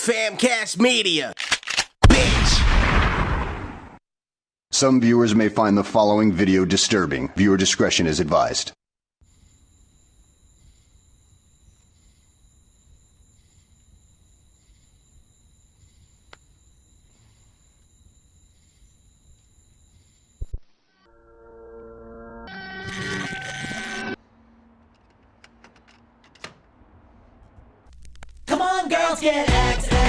Famcast Media. Bitch. Some viewers may find the following video disturbing. Viewer discretion is advised. Come on, girls, get X-rated.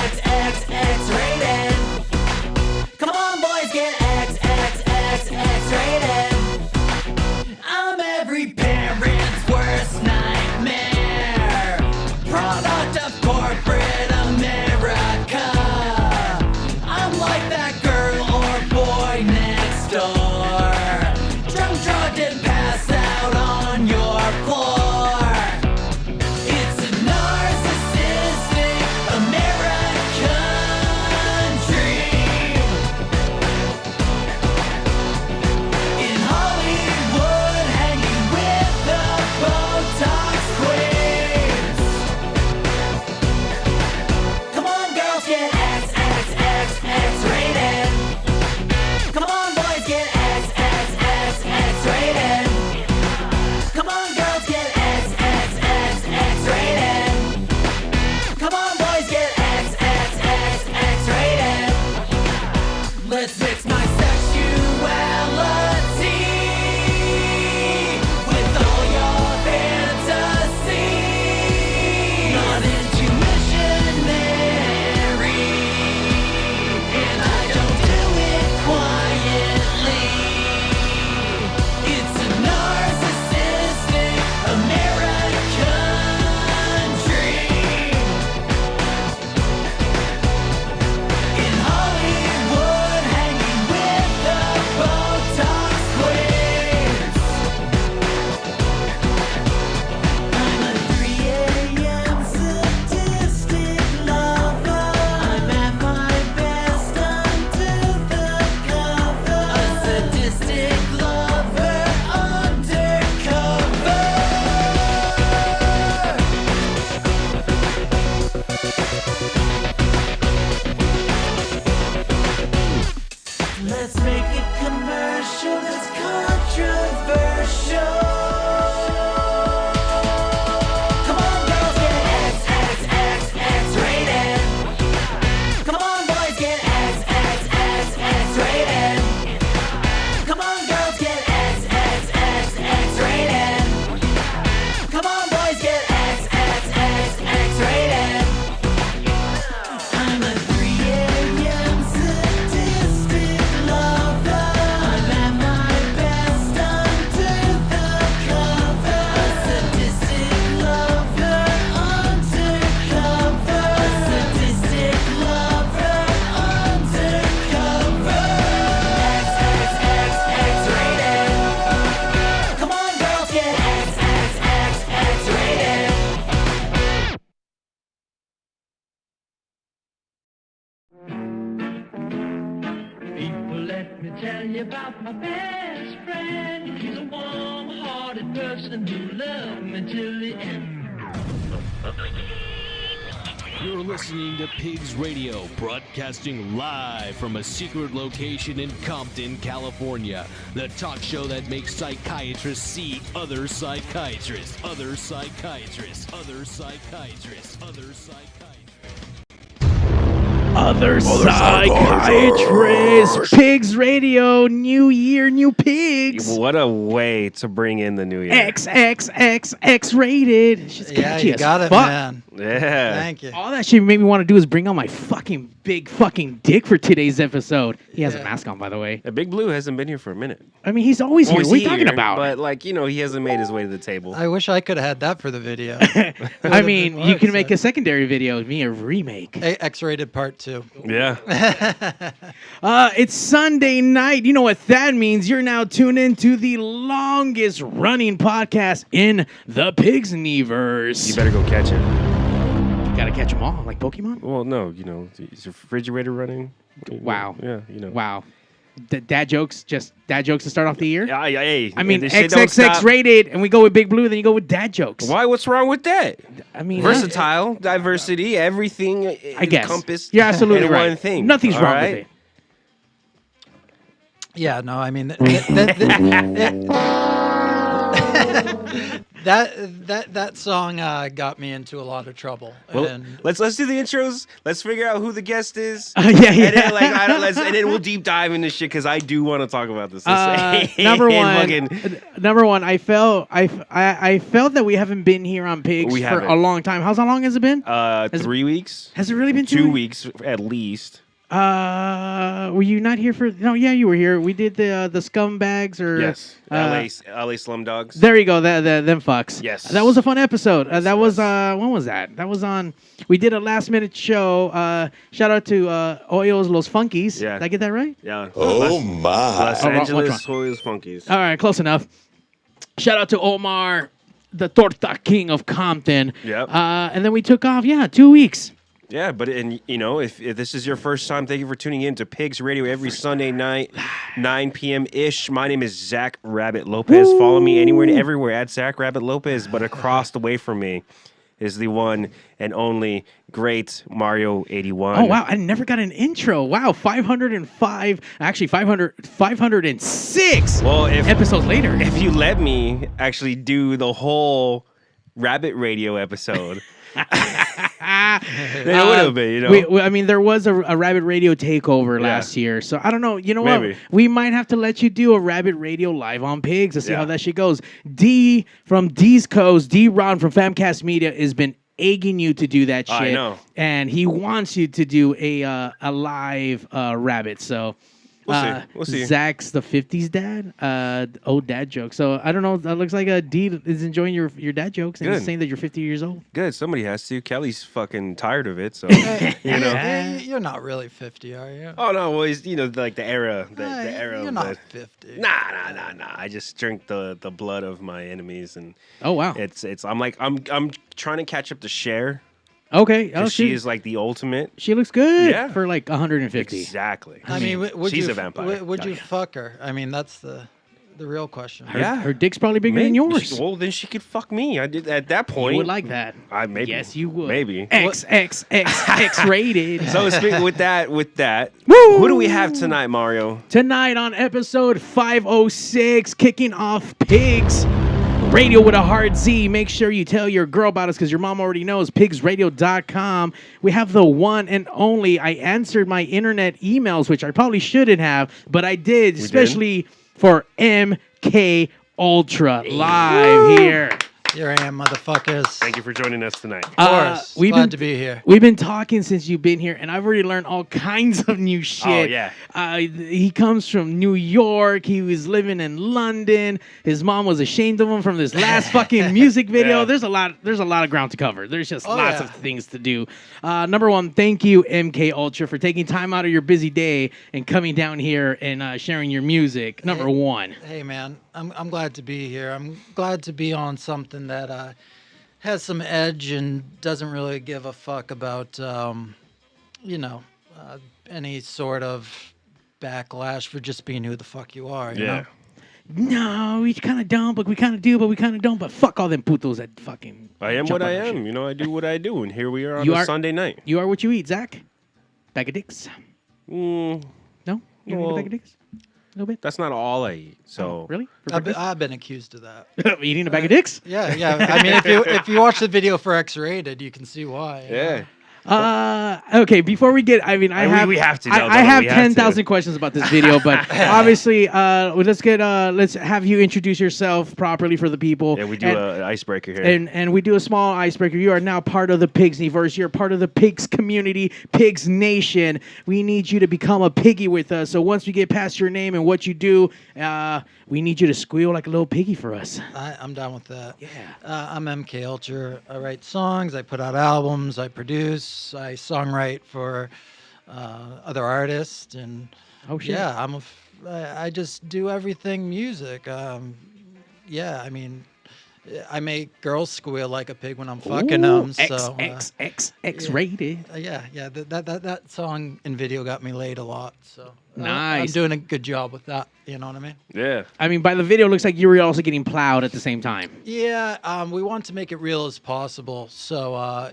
Come on, boys, get X-rated. I'm every parent's worst nightmare. Product of corporate America. I'm like that girl or boy next door. Drunk, drugged, and passed out on your floor. Let's mix my sexuality with all your fantasy. Not into missionary, and I don't do it quietly. It's a narcissistic American dream. In Hollywood, hanging with the Botox queens. I'm a 3 a.m. sadistic lover. I'm at my best under the cover. A sadistic lover undercover. Let's make it commercial that's controversial. Come on, girls, get X-rated. Come on, boys, get X-rated. Come on, girls, get X-rated. Come on, boys, get X-rated. I'm a 3 a.m. sadistic lover. I'm at my best under the cover. A sadistic lover undercover. A sadistic lover undercover. X-rated. Come on, girls, get X-rated. People, let me tell you about my best friend. He's a warm-hearted person who loved me till the end. You're listening to PigzRadio, broadcasting live from a secret location in Compton, California. The talk show that makes psychiatrists see other psychiatrists, other psychiatrists, other psychiatrists, other psychiatrists. Other psychiatrist, PigzRadio, New Year, New Pigs. What a way to bring in the new year. X rated. It's just Yeah, catchy you as got it, fuck. man. Yeah. Thank you. All that shit made me want to do is bring out my fucking big fucking dick for today's episode. He has a mask on, by the way. Big Blue hasn't been here for a minute. I mean, he's always here. Well, What are you he's talking here, about? But, he hasn't made his way to the table. I wish I could have had that for the video. I mean, you can make a secondary video of me, a remake. X-rated part 2. Yeah. It's Sunday night. You know what that means. You're now tuned into the longest running podcast in the Pigzniverse. You better go catch it. You gotta catch them all, like Pokemon? Well, no, is your refrigerator running? Wow. Yeah, Wow. Dad jokes, just dad jokes to start off the year. Hey, I mean, this shit don't XXX stop. rated, and we go with Big Blue, then you go with dad jokes. Why? What's wrong with that? I mean, Versatile, diversity, everything I guess encompassed. you're absolutely in right. One thing. Nothing's All wrong right? with it. Yeah, no, I mean that song got me into a lot of trouble. Well, and let's do the intros. Let's figure out who the guest is. Yeah. And then, and then we'll deep dive into shit because I do want to talk about this. Number Fucking- one, I felt that we haven't been here on Pigs We for haven't. a long time. How long has it been? 3 weeks, Has it really been 2 weeks at least. Were you not here for? No, yeah, you were here. We did the scumbags or Yes, LA Slum Dogs. There you go. Them fucks. Yes. That was a fun episode. Yes, that it was was. when was that? That was on. We did a last minute show. Shout out to Hoyos Los Funkies. Yeah. Did I get that right? Yeah. Oh my. Los wrong Angeles one. Hoyos Funkies. All right, close enough. Shout out to Omar, the Torta King of Compton. Yep. And then we took off. Yeah, 2 weeks. Yeah, but if this is your first time, thank you for tuning in to Pigs Radio every Sunday night, 9 p.m. ish. My name is Zack Rabbit Lopez. Woo! Follow me anywhere and everywhere at Zack Rabbit Lopez. But across the way from me is the one and only great Mario 81. Oh, wow. I never got an intro. Wow. 505. Actually, 506 Well, episodes later. if you let me actually do the whole Rabbit Radio episode. It would have been, I mean, there was a Rabbit Radio takeover last year, so I don't know. You know Maybe. what? We might have to let you do a Rabbit Radio live on Pigs to see Yeah. how that shit goes. D from D's Coast, D Ron from Famcast Media has been egging you to do that shit. I know. And he wants you to do a live Rabbit. So. We'll see. Zack's the 50s dad. Old dad joke. So I don't know. That looks like D is enjoying your dad jokes and he's Good. saying that you're 50 years old. Good. Somebody has to. Kelly's fucking tired of it, so You're not really 50, are you? Oh no, well, he's like the era, the era You're of not the. 50. Nah. I just drink the blood of my enemies, and Oh wow. it's. I'm trying to catch up to Cher. Okay. Oh, 'Cause she is like the ultimate. She looks good Yeah. for like 150. Exactly. I mean, would she's you a vampire. Would you fuck her? I mean, that's the real question. Her dick's probably bigger than Maybe. yours. Well, then she could fuck me. I did at that point. You would like that. Maybe. Yes, you would. Maybe. X rated. So speaking with that, Woo! who do we have tonight, Mario? Tonight on episode 506, kicking off Pigs Radio with a hard Z. Make sure you tell your girl about us because your mom already knows. PigzRadio.com. We have the one and only. I answered my internet emails, which I probably shouldn't have, but I did, especially for MK Ultra live here. Here I am, motherfuckers. Thank you for joining us tonight. Of course. we've Glad been- to be here. We've been talking since you've been here, and I've already learned all kinds of new shit. yeah. He comes from New York. He was living in London. His mom was ashamed of him from this last fucking music video. Yeah. There's a lot of ground to cover. There's just lots yeah. of things to do. Number one, thank you, MK Ultra, for taking time out of your busy day and coming down here and sharing your music. Number one. Hey, man, I'm glad to be here. I'm glad to be on something that has some edge and doesn't really give a fuck about, any sort of backlash for just being who the fuck you are. You know? No, we kind of don't, but we kind of do, but we kind of don't. But fuck all them putos that fucking. I am jump what I on that am. shit. I do what I do, and here we are on You a are- Sunday night. You are what you eat, Zach. Bag of dicks. Mm, No, you don't eat a Well, bag of dicks. A little bit. that's not all I eat. So Really? For I've breakfast? been accused of that. Eating a bag of dicks? Yeah. I mean, if you watch the video for X-rated, you can see why. yeah. Okay, before we get, I mean, I we- have, we have to, I, no, I have we have 10,000 to. questions about this video, but obviously, let's have you introduce yourself properly for the people. Yeah, we do and, an icebreaker here. and we do a small icebreaker. You are now part of the Pigsniverse. You're part of the Pigs community, Pigs Nation. We need you to become a piggy with us. So once we get past your name and what you do, we need you to squeal like a little piggy for us. I'm down with that. Yeah. I'm MK Ultra. I write songs. I put out albums. I produce. I songwrite for other artists, and Oh shit. yeah, I just do everything music. Yeah, I mean, I make girls squeal like a pig when I'm fucking them. So X rated. yeah. That song and video got me laid a lot. So I'm Nice. doing a good job with that. You know what I mean? Yeah. I mean, by the video, it looks like you were also getting plowed at the same time. Yeah. We want to make it real as possible. So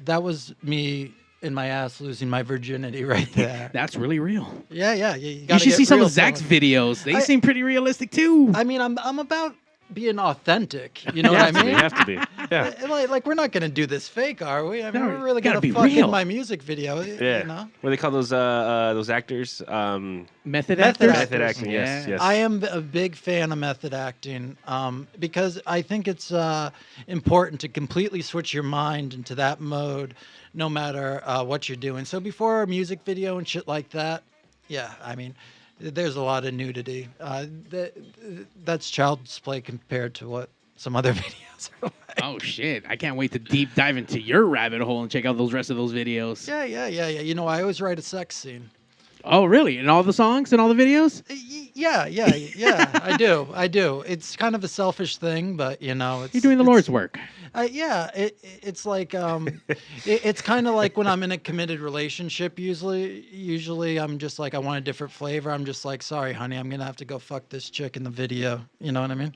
that was me in my ass losing my virginity right there. That's really real. Yeah. You should see some of Zack's videos. They seem pretty realistic too. I mean, I'm about being authentic. You know what I mean? You have to be. Yeah. Like we're not gonna do this fake, are we? I mean, No, we're really gotta gonna be fuck real. in my music video. Yeah. You know? What do they call those actors? Method Method actors. Method acting. Yes. Yes. I am a big fan of method acting because I think it's important to completely switch your mind into that mode, no matter what you're doing. So before a music video and shit like that, yeah, I mean, there's a lot of nudity. That's child's play compared to what some other videos are like. Oh shit! I can't wait to deep dive into your rabbit hole and check out those rest of those videos. Yeah. You know, I always write a sex scene. Oh really? In all the songs and all the videos? Yeah. I do. It's kind of a selfish thing, but you know, You're doing the Lord's work. Yeah, it's like it's kind of like when I'm in a committed relationship. Usually I'm just like I want a different flavor. I'm just like, sorry, honey, I'm gonna have to go fuck this chick in the video. You know what I mean?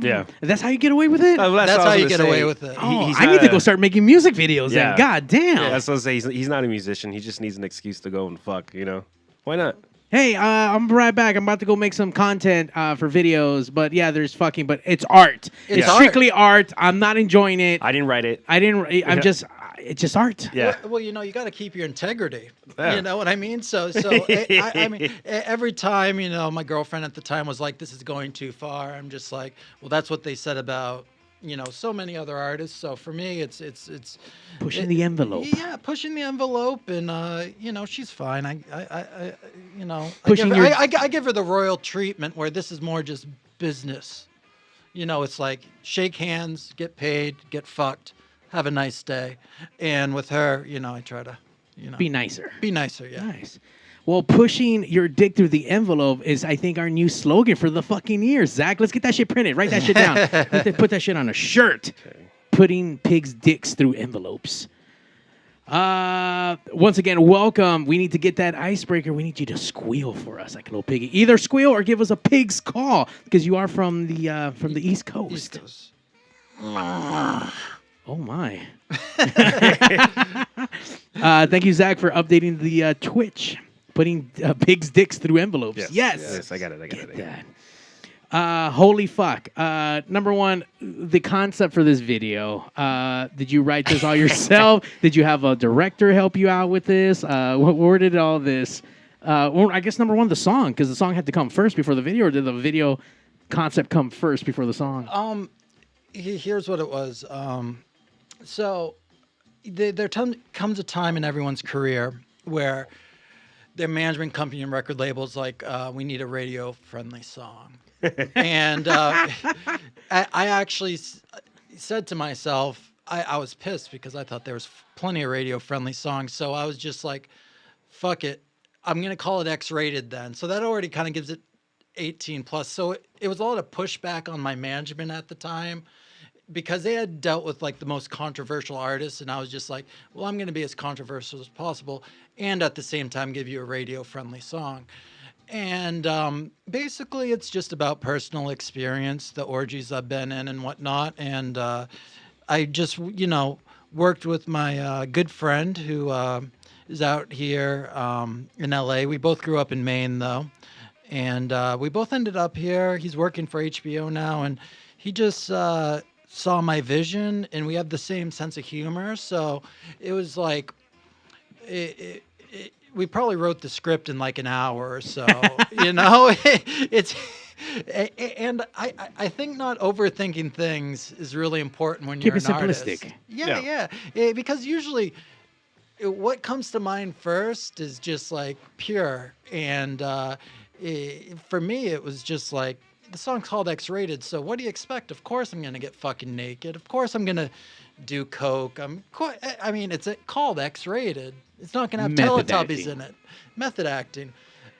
Yeah. That's how you get away with it? Well, That's what I how was you gonna get away say. with it. Oh, He's I not need to a- go start making music videos Yeah. then. God damn. Yeah, that's what I was saying. He's not a musician. He just needs an excuse to go and fuck. You know, why not? Hey, I'm right back. I'm about to go make some content for videos. But yeah, there's fucking, but it's art. It's art. strictly art. I'm not enjoying it. I didn't write it. It's just art. Yeah. Well, you know, you got to keep your integrity. Yeah. You know what I mean? So I mean, every time, you know, my girlfriend at the time was like, "This is going too far." I'm just like, "Well, that's what they said about, you know, so many other artists." So for me, it's Pushing the envelope. Yeah, pushing the envelope, and you know, she's fine. I you know, Pushing I give her the royal treatment where this is more just business. You know, it's like shake hands, get paid, get fucked, have a nice day, and with her, you know, I try to, you know, Be nicer. be nicer. Yeah. Nice. Well, pushing your dick through the envelope is, I think, our new slogan for the fucking year. Zach, let's get that shit printed. Write that shit down. Put that shit on a shirt. Putting pigs' dicks through envelopes. Once again, welcome. We need to get that icebreaker. We need you to squeal for us like a little piggy. Either squeal or give us a pig's call because you are from the East Coast. East Coast. Oh my! Thank you, Zach, for updating the Twitch. Putting pigs' dicks through envelopes. Yes. I got it. That. Holy fuck. Number one, the concept for this video. Did you write this all yourself? Did you have a director help you out with this? Where did all this? Well, I guess number one, the song, because the song had to come first before the video, or did the video concept come first before the song? Here's what it was. So there comes a time in everyone's career where their management company and record labels like, we need a radio-friendly song. And I actually said to myself, I was pissed because I thought there was plenty of radio-friendly songs. So I was just like, fuck it. I'm going to call it X-rated then. So that already kind of gives it 18 plus. So it was a lot of pushback on my management at the time because they had dealt with like the most controversial artists. And I was just like, well, I'm going to be as controversial as possible and at the same time give you a radio-friendly song. And basically, it's just about personal experience, the orgies I've been in and whatnot. And I just, you know, worked with my good friend who is out here in LA. We both grew up in Maine, though. And we both ended up here. He's working for HBO now. And he just saw my vision. And we have the same sense of humor. So it was like... we probably wrote the script in like an hour or so, you know. And I think not overthinking things is really important when you're an artist. Keep it simplistic. Yeah. Because usually, what comes to mind first is just like pure. And for me, it was just like the song's called X-rated. So what do you expect? Of course, I'm gonna get fucking naked. Of course, I'm gonna do coke. I mean, it's called X-rated. It's not going to have Method Teletubbies acting. in it. Method acting.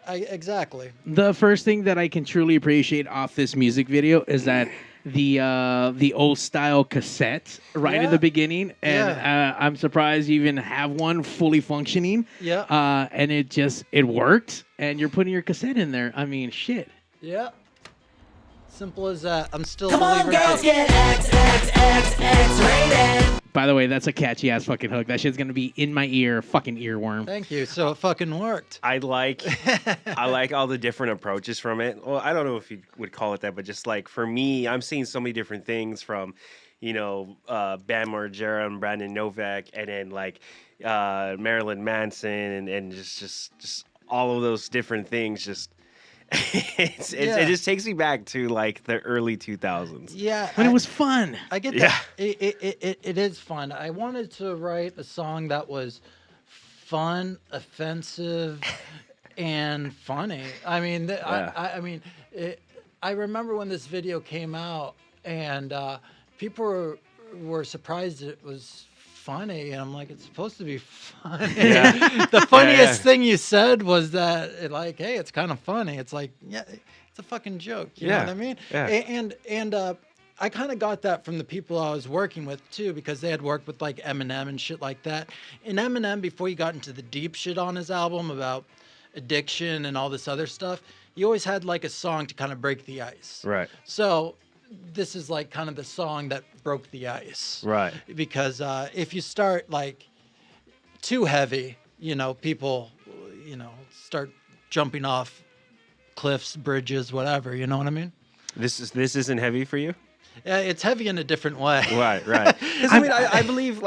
Exactly. The first thing that I can truly appreciate off this music video is that the old style cassette right in Yeah. the beginning, and Yeah. I'm surprised you even have one fully functioning. Yeah. And it worked, and you're putting your cassette in there. I mean, shit. Yeah. Simple as that. I'm still a Come on, believer in girls, tape. get X-rated. By the way, that's a catchy ass fucking hook. That shit's gonna be in my ear, fucking earworm. Thank you. So it fucking worked. I like all the different approaches from it. Well, I don't know if you would call it that, but just like for me, I'm seeing so many different things from, Bam Margera and Brandon Novak, and then like Marilyn Manson, and just all of those different things. Just it just takes me back to like the early 2000s. Yeah. When it was fun. I get Yeah. that. It is fun. I wanted to write a song that was fun, offensive, and funny. I mean, I remember when this video came out, and people were surprised that it was funny, and I'm like, it's supposed to be funny. The funniest thing you said was that, hey, it's kind of funny. It's like, yeah, it's a fucking joke. You know what I mean? Yeah. And I kind of got that from the people I was working with too, because they had worked with like Eminem and shit like that. And Eminem, before he got into the deep shit on his album about addiction and all this other stuff, he always had like a song to kind of break the ice. Right. So this is like kind of the song that broke the ice. Right. Because if you start like too heavy, people, start jumping off cliffs, bridges, whatever. You know what I mean? This isn't heavy for you. Yeah, it's heavy in a different way. Right. Because I believe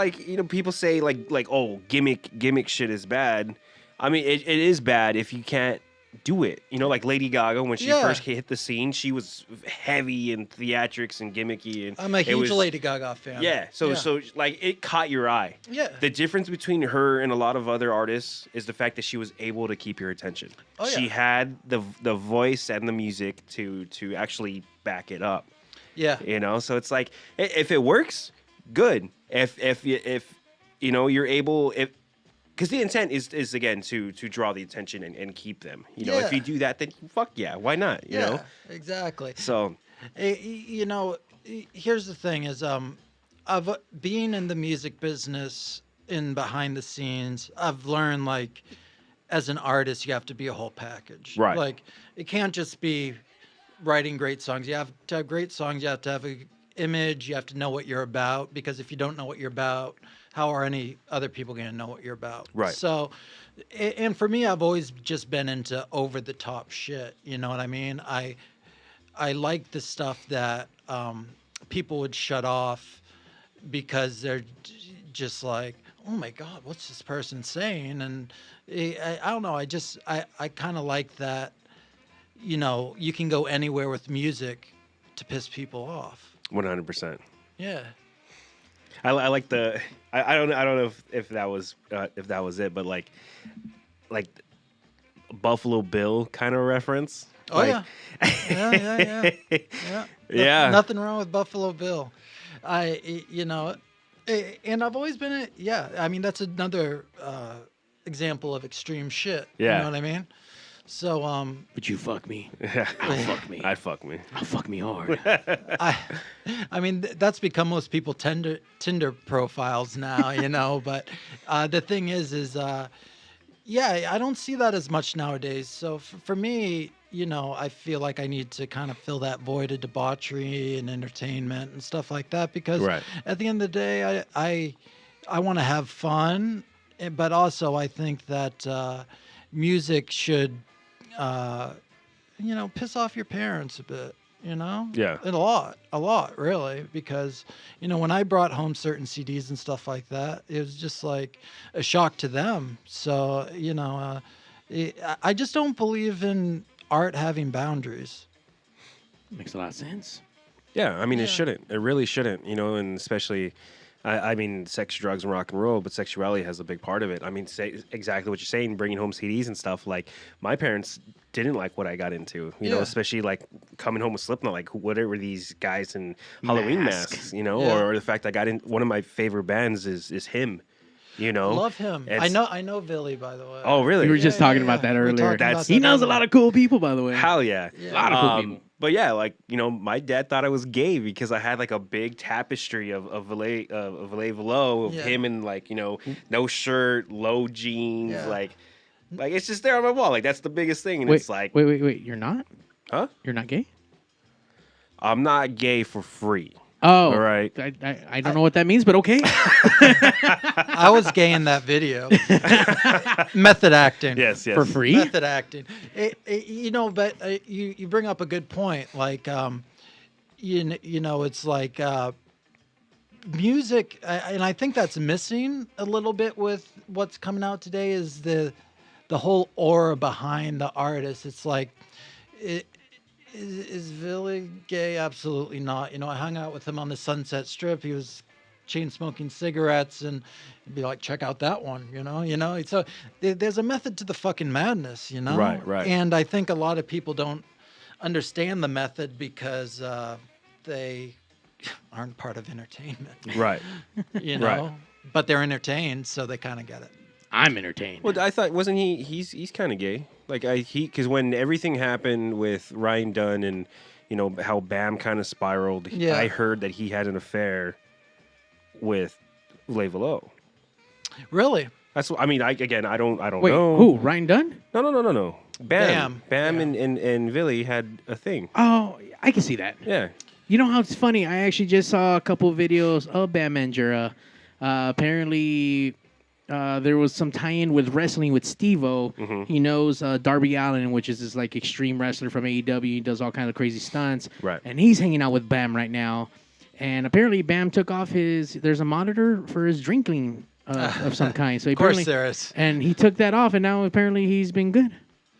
people say like oh gimmick shit is bad. I mean it is bad if you can't do it. Like Lady Gaga, when she first hit the scene, she was heavy and theatrics and gimmicky, and I'm a huge Lady Gaga fan. Yeah, so like it caught your eye. Yeah. The difference between her and a lot of other artists is the fact that she was able to keep your attention. Oh, yeah. She had the voice and the music to actually back it up. Yeah. So it's like if it works, good. If you're able, because the intent is again to draw the attention and keep them. If you do that, then fuck yeah, why not? You know. Exactly. So, here's the thing: is of being in the music business and behind the scenes, I've learned like as an artist, you have to be a whole package. Right. Like it can't just be writing great songs. You have to have great songs. You have to have an image. You have to know what you're about, because if you don't know what you're about, how are any other people going to know what you're about? Right. So, and for me, I've always just been into over the top shit. You know what I mean? I like the stuff that people would shut off because they're just like, oh my God, what's this person saying? And I don't know. I kind of like that. You can go anywhere with music to piss people off. 100%. Yeah. I like the. I don't know if that was it, but like Buffalo Bill kind of reference. Oh like, yeah. Yeah. Nothing wrong with Buffalo Bill. And I've always been I mean, that's another example of extreme shit. Yeah. You know what I mean? So Would you fuck me? I'd fuck me. I'll fuck me hard. I mean, that's become most people Tinder profiles now, but the thing is I don't see that as much nowadays. So for me, I feel like I need to kind of fill that void of debauchery and entertainment and stuff like that, because at the end of the day, I want to have fun, but also I think that music should, piss off your parents a bit. Yeah. And a lot, really, because, when I brought home certain CDs and stuff like that, it was just like a shock to them. So, I just don't believe in art having boundaries. Makes a lot of sense. Yeah, I mean, it shouldn't. It really shouldn't, and especially, I mean, sex, drugs, and rock and roll, but sexuality has a big part of it. I mean, say exactly what you're saying, bringing home CDs and stuff. Like, my parents didn't like what I got into, you know, especially like coming home with Slipknot, like whatever these guys in Halloween masks, or the fact I got in. One of my favorite bands is Him. You know, Love him. It's- I know Billy, by the way. Oh, really? We were just talking about that We were earlier. talking about He that knows a earlier. lot of cool people, by the way. Hell yeah. A lot of cool people. But yeah, like, you know, my dad thought I was gay because I had like a big tapestry of Valet Velo of Yeah. him in like, you know, no shirt, low jeans, Yeah. like it's just there on my wall. Like that's the biggest thing. And Wait, it's like, wait. You're not? huh? You're not gay? I'm not gay for free. Oh, All right. I don't know what that means, but okay. I was gay in that video. Method acting. Yes, yes. For free? Method acting. You know, but you bring up a good point. Like, you know, it's like music, and I think that's missing a little bit with what's coming out today. Is the whole aura behind the artist? It's like, is Billy gay? Absolutely not. You know, I hung out with him on the Sunset Strip. He was chain smoking cigarettes, and be like, check out that one. You know. So there's a method to the fucking madness. You know. Right. And I think a lot of people don't understand the method because they aren't part of entertainment. Right. You know. Right. But they're entertained, so they kind of get it. I'm entertained. Well, I thought wasn't he? He's kind of gay. Like because when everything happened with Ryan Dunn and you know how Bam kind of spiraled, Yeah. I heard that he had an affair with Velo. Really? That's what I mean. I don't Wait, know. who? Ryan Dunn? No. Bam Yeah. and Billy had a thing. Oh, I can see that. Yeah. You know how it's funny? I actually just saw a couple videos of Bam Margera. Apparently, there was some tie-in with wrestling with Steve-O. Mm-hmm. He knows Darby Allin, which is this like extreme wrestler from AEW. He does all kinds of crazy stunts. Right. And he's hanging out with Bam right now. And apparently, Bam took off there's a monitor for his drinking of some kind. So Of course apparently- there is. And he took that off, and now apparently he's been good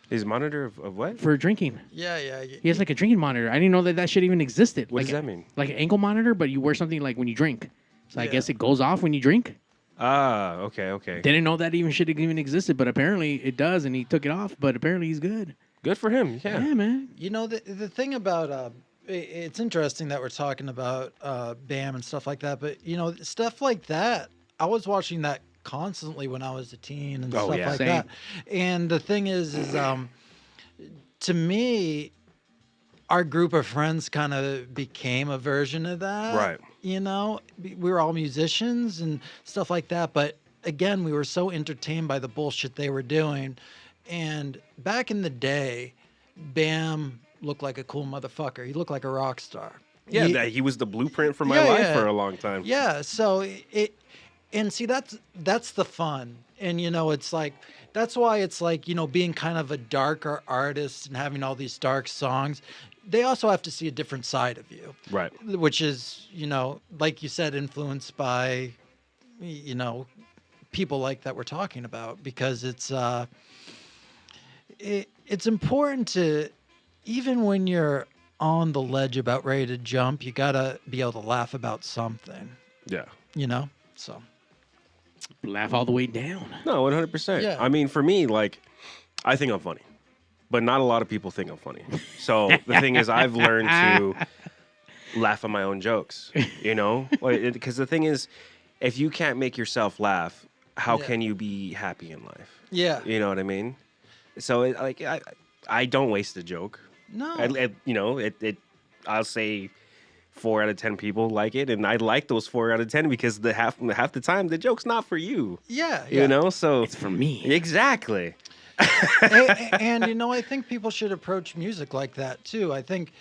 His monitor of what? for drinking. Yeah. He has like a drinking monitor. I didn't know that shit even existed. What like does that mean? Like an ankle monitor, but you wear something like when you drink. So I Yeah. guess it goes off when you drink. Ah, okay. Didn't know that shit even existed, but apparently it does, and he took it off. But apparently he's good. Good for him. Yeah. Yeah, man. You know, the thing about it's interesting that we're talking about Bam and stuff like that, but you know, stuff like that, I was watching that constantly when I was a teen and Oh, stuff yeah. like Same. that. And the thing is to me, our group of friends kind of became a version of that. Right. You know, we were all musicians and stuff like that, but again, we were so entertained by the bullshit they were doing. And back in the day, Bam looked like a cool motherfucker. He looked like a rock star. Yeah, he was the blueprint for my Yeah, life yeah. for a long time. Yeah, so and see that's the fun. And you know, it's like that's why it's like, you know, being kind of a darker artist and having all these dark songs, they also have to see a different side of you. Right. Which is, you know, like you said, influenced by, you know, people like that we're talking about, because it's important to, even when you're on the ledge about ready to jump, you gotta be able to laugh about something, Yeah. you know? So Laugh all the way down. No, 100%. Yeah. I mean, for me, like, I think I'm funny, but not a lot of people think I'm funny. So the thing is, I've learned to laugh at my own jokes, you know? Because the thing is, if you can't make yourself laugh, how Yeah. can you be happy in life? yeah, You know what I mean? So, I don't waste a joke. no, You know, I'll say 4 out of 10 people like it, and I like those 4 out of 10 because the half the time the joke's not for you. yeah, You know, so It's for me. exactly. and you know, I think people should approach music like that too. I think,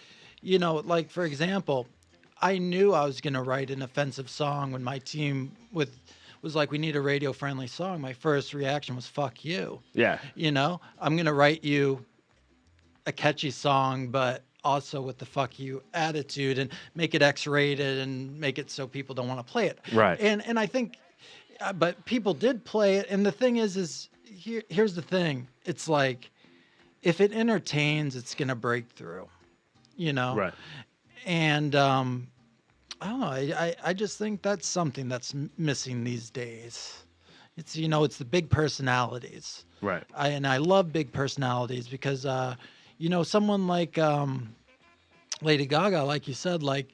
you know, like for example, I knew I was gonna write an offensive song when my team was like, we need a radio friendly song. My first reaction was "fuck you." Yeah, You know, I'm gonna write you a catchy song, but also with the "fuck you" attitude, and make it X-rated and make it so people don't want to play it. Right. And I think, but people did play it. And the thing is here's the thing. It's like, if it entertains, it's gonna break through. You know. right. And I don't know. I just think that's something that's missing these days. It's, you know, it's the big personalities. Right. I love big personalities because, you know, someone like Lady Gaga, like you said, like,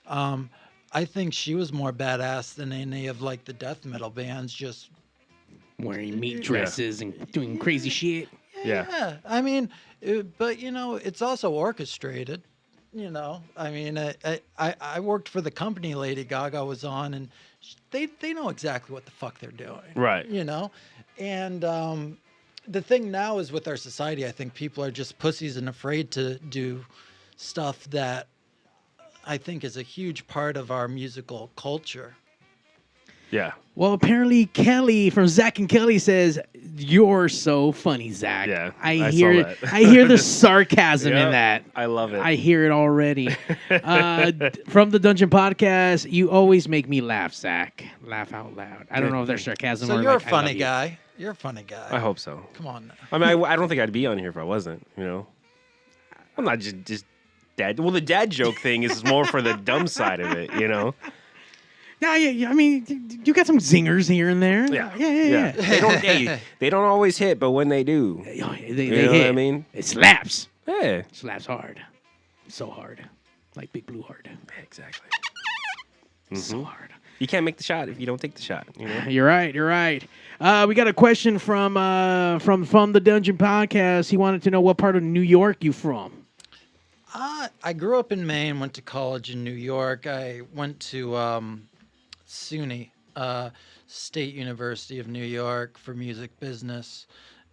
I think she was more badass than any of like the death metal bands, just Wearing meat dresses and doing crazy shit. Yeah. I mean, but it's also orchestrated. I mean, I worked for the company Lady Gaga was on, and they know exactly what the fuck they're doing. Right. And the thing now is with our society, I think people are just pussies and afraid to do stuff that I think is a huge part of our musical culture. Yeah. Well, apparently Kelly from Zack and Kelly says, "You're so funny, Zack." Yeah, I I hear saw that. I hear the sarcasm in Yep, that. I love it. I hear it already. From the Dungeon Podcast, you always make me laugh, Zack. Laugh out loud. I don't know if there's sarcasm So or you're like, a I funny love you. guy. You're a funny guy. I hope so. Come on. I mean, I don't think I'd be on here if I wasn't. I'm not just dad. Well, the dad joke thing is more for the dumb side of it. Yeah. I mean, you got some zingers here and there. Yeah. They don't always hit, but when they do, They you know hit. what I mean? It slaps. Yeah, Slaps hard. So hard. Like Big Blue hard. exactly. So hard. You can't make the shot if you don't take the shot. You're right. We got a question from the Dungeon Podcast. He wanted to know what part of New York you from. I grew up in Maine, went to college in New York. I went to SUNY, State University of New York, for music business.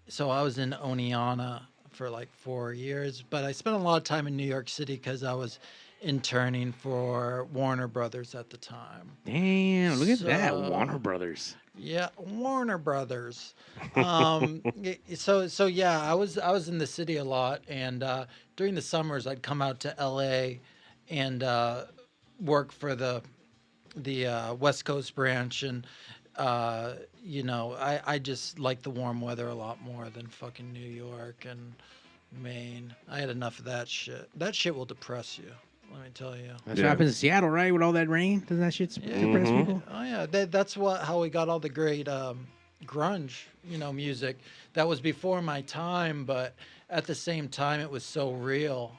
So I was in Oneonta for like 4 years, but I spent a lot of time in New York City because I was interning for Warner Brothers at the time. Damn, look at that, So- Warner Brothers. Yeah, Warner Brothers. So yeah, I was in the city a lot, and during the summers I'd come out to LA and work for the West Coast branch, and I just like the warm weather a lot more than fucking New York and Maine. I had enough of that shit. That shit will depress you. Let me tell you. That's what happens in Seattle, right? With all that rain, doesn't that shit depress people? Oh yeah, that's how we got all the great grunge, music. That was before my time, but at the same time, it was so real.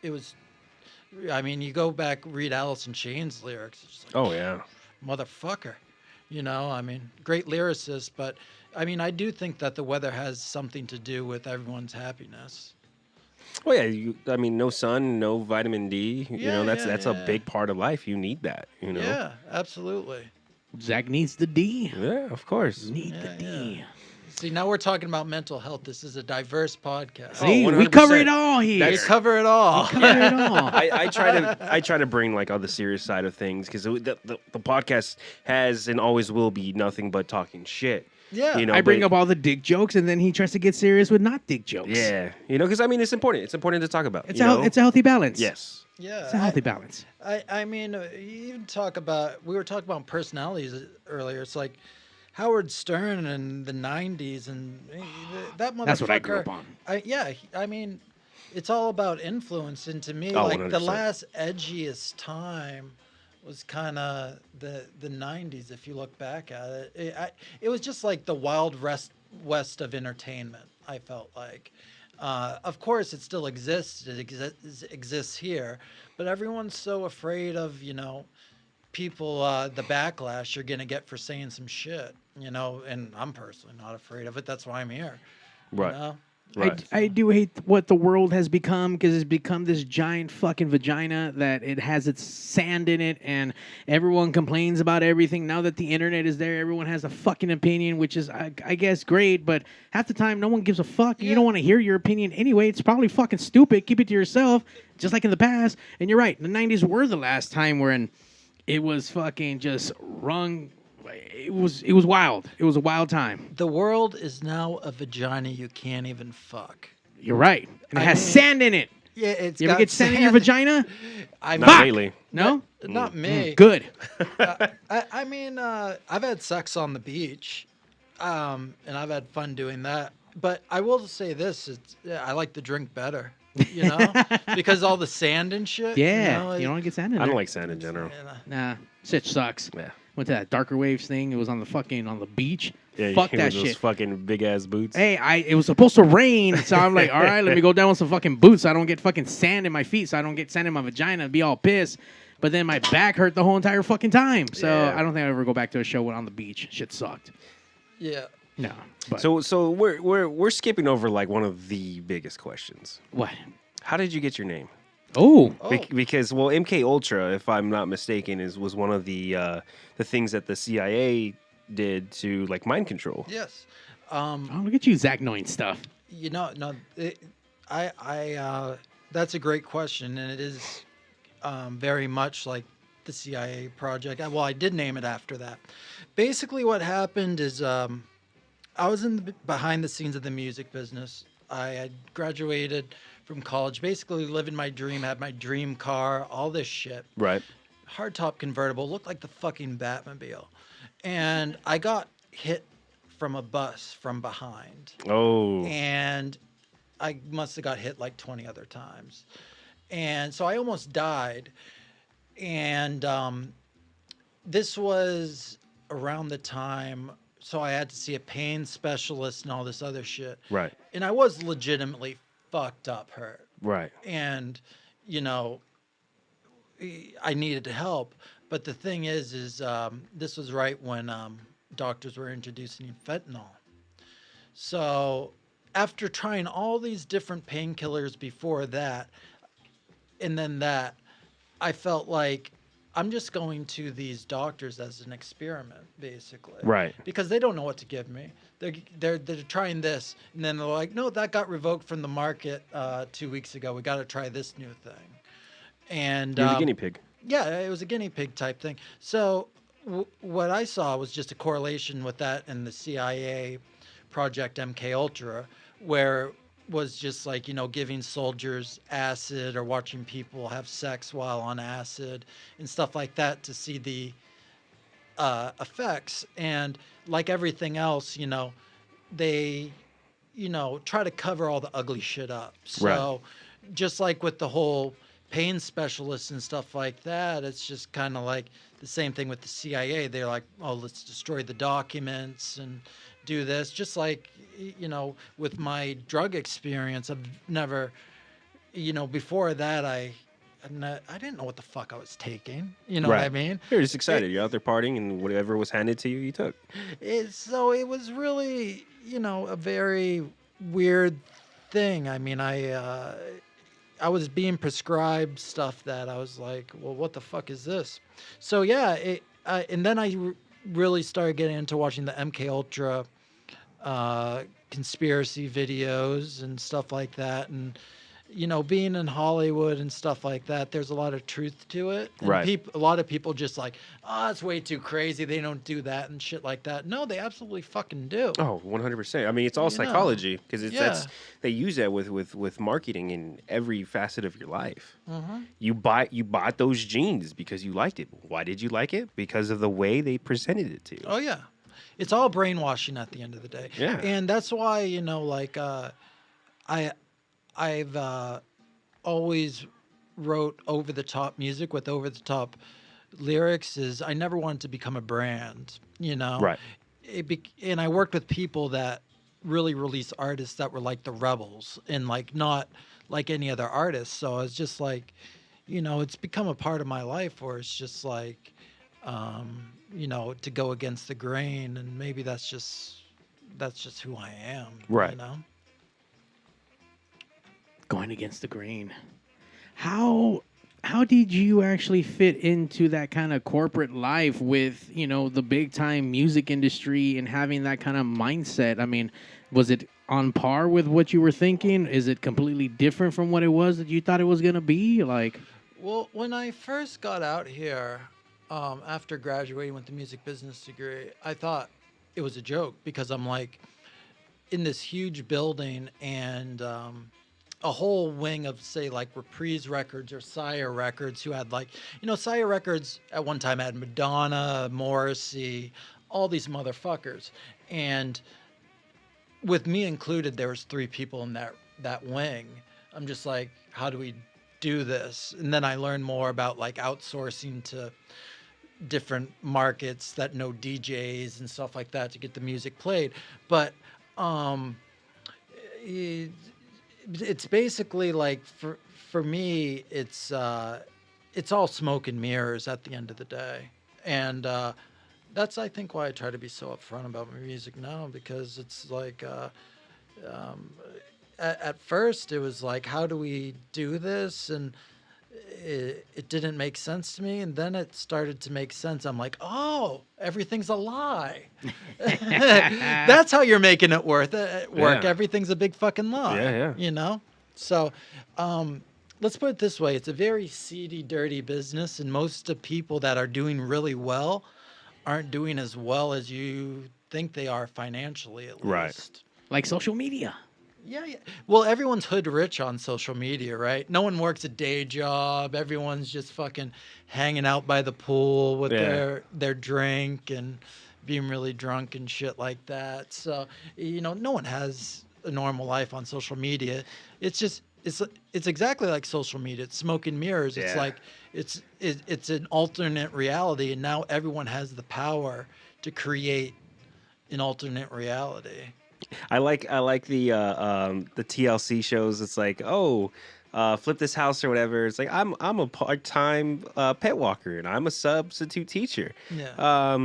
It was. I mean, you go back, read Alice in Chains lyrics. It's just like, Oh yeah. motherfucker. I mean, great lyricist, but I mean, I do think that the weather has something to do with everyone's happiness. Oh yeah. I mean, no sun, no vitamin D. That's a big part of life. You need that. Yeah, absolutely. Zack needs the D. Yeah, of course. Need the D. See, now we're talking about mental health. This is a diverse podcast. See, we 100%. cover it all here. We cover it all. Cover it all. I try to bring like all the serious side of things because the podcast has and always will be nothing but talking shit. Yeah. I bring up all the dick jokes, and then he tries to get serious with not dick jokes. Yeah, because I mean it's important. It's important to talk about. It's a healthy balance. Yes. Yeah. It's a healthy balance. I mean, you we were talking about personalities earlier. It's like Howard Stern in the 90s, and that motherfucker. That's what I grew up on. I mean, it's all about influence. And to me, Oh, like 100%. the last edgiest time was kind of the 90s, if you look back at it. It was just like the wild west of entertainment, I felt like. Of course, it still exists. It exists here. But everyone's so afraid of, people, the backlash you're going to get for saying some shit, and I'm personally not afraid of it. That's why I'm here. Right. Right. I do hate what the world has become, because it's become this giant fucking vagina that it has its sand in it, and everyone complains about everything. Now that the internet is there, everyone has a fucking opinion, which is, I guess, great, but half the time no one gives a fuck. You don't want to hear your opinion anyway. It's probably fucking stupid. Keep it to yourself, just like in the past. And you're right, the 90s were the last time when it was fucking just wrung. It was wild. It was a wild time. The world is now a vagina you can't even fuck. You're right. And it has sand in it. Yeah, it's You ever got get sand in your vagina? I'm Not lately. No? Not me. Good. I mean, I've had sex on the beach, and I've had fun doing that. But I will say this: I like the drink better, because all the sand and shit. Yeah. You don't want to get sand in I there. don't like sand in general. Nah. Shit sucks. Yeah. Went to that Darker Waves thing. It was on the beach. Yeah, Fuck with that those shit. fucking big ass boots. Hey, it was supposed to rain, so I'm like, all right, let me go down with some fucking boots so I don't get fucking sand in my feet, so I don't get sand in my vagina and be all pissed. But then my back hurt the whole entire fucking time. So Yeah. I don't think I'll ever go back to a show on the beach. Shit sucked. Yeah. No. But So we're skipping over like one of the biggest questions. what? How did you get your name? Oh. Because MK Ultra, if I'm not mistaken, was one of the things that the CIA did to like mind control. Yes. Oh, look at you, Zack, knowing stuff. No, that's a great question, and it is very much like the CIA project. Well, I did name it after that. Basically, what happened is I was behind the scenes of the music business. I had graduated from college, basically living my dream, had my dream car, all this shit. Right. Hardtop convertible, looked like the fucking Batmobile. And I got hit from a bus from behind. Oh. And I must have got hit like 20 other times. And so I almost died. And this was around the time, so I had to see a pain specialist and all this other shit. Right. And I was legitimately fucked up hurt. Right. And, I needed help. But the thing is this was right when doctors were introducing fentanyl. So after trying all these different painkillers before that, and then that, I felt like I'm just going to these doctors as an experiment, basically. Right. Because they don't know what to give me. They're trying this, and then they're like, no, that got revoked from the market 2 weeks ago. We got to try this new thing. And You're the guinea pig. yeah, it was a guinea pig type thing. So what I saw was just a correlation with that and the CIA Project MK Ultra, where was just like, giving soldiers acid or watching people have sex while on acid and stuff like that to see the effects. And like everything else, they, try to cover all the ugly shit up. So just like with the whole pain specialists and stuff like that, it's just kind of like the same thing with the CIA. They're like, oh, let's destroy the documents and do this. Just like, with my drug experience, I've never, before that, I didn't know what the fuck I was taking. You know what I mean? You're just excited. You're out there partying, and whatever was handed to you, you took. So it was really, a very weird thing. I mean, I was being prescribed stuff that I was like, well, what the fuck is this? So yeah, and then I really started getting into watching the MK Ultra conspiracy videos and stuff like that, and being in Hollywood and stuff like that, there's a lot of truth to it. And Right. A lot of people just like, oh, it's way too crazy. They don't do that and shit like that. No, they absolutely fucking do. Oh, 100%. I mean, it's all psychology because Yeah. they use that with marketing in every facet of your life. Mm-hmm. You bought those jeans because you liked it. Why did you like it? Because of the way they presented it to you. Oh yeah, it's all brainwashing at the end of the day. Yeah. And that's why I've always wrote over the top music with over the top lyrics. Is I never wanted to become a brand, Right. And I worked with people that really released artists that were like the rebels and like not like any other artist. So I was just like, it's become a part of my life where it's just like, to go against the grain, and maybe that's just who I am. Right. Going against the grain. How did you actually fit into that kind of corporate life with, the big time music industry and having that kind of mindset? I mean, was it on par with what you were thinking? Is it completely different from what it was that you thought it was going to be? Like, Well, when I first got out here, after graduating with the music business degree, I thought it was a joke because I'm like in this huge building and a whole wing of, say, like Reprise Records or Sire Records, who had like, Sire Records at one time had Madonna, Morrissey, all these motherfuckers. And with me included, there was 3 people in that wing. I'm just like, how do we do this? And then I learned more about like outsourcing to different markets that know DJs and stuff like that to get the music played. But it's basically like for me, it's all smoke and mirrors at the end of the day. And That's, I think, why I try to be so upfront about my music now, because it's like, at first it was like, how do we do this? And it didn't make sense to me. And then it started to make sense. I'm like, oh, everything's a lie. That's how you're making it work. Yeah. Everything's a big fucking lie. Yeah. You know? So, let's put it this way. It's a very seedy, dirty business. And most of people that are doing really well aren't doing as well as you think they are financially, at least. Right. Like social media. Yeah. Well, everyone's hood rich on social media, right? No one works a day job. Everyone's just fucking hanging out by the pool with their drink and being really drunk and shit like that. So, no one has a normal life on social media. It's just it's exactly like social media. It's smoke and mirrors. It's like it's an alternate reality, and now everyone has the power to create an alternate reality. I like the TLC shows. It's like, flip this house or whatever. It's like I'm a part-time pet walker and I'm a substitute teacher. Yeah.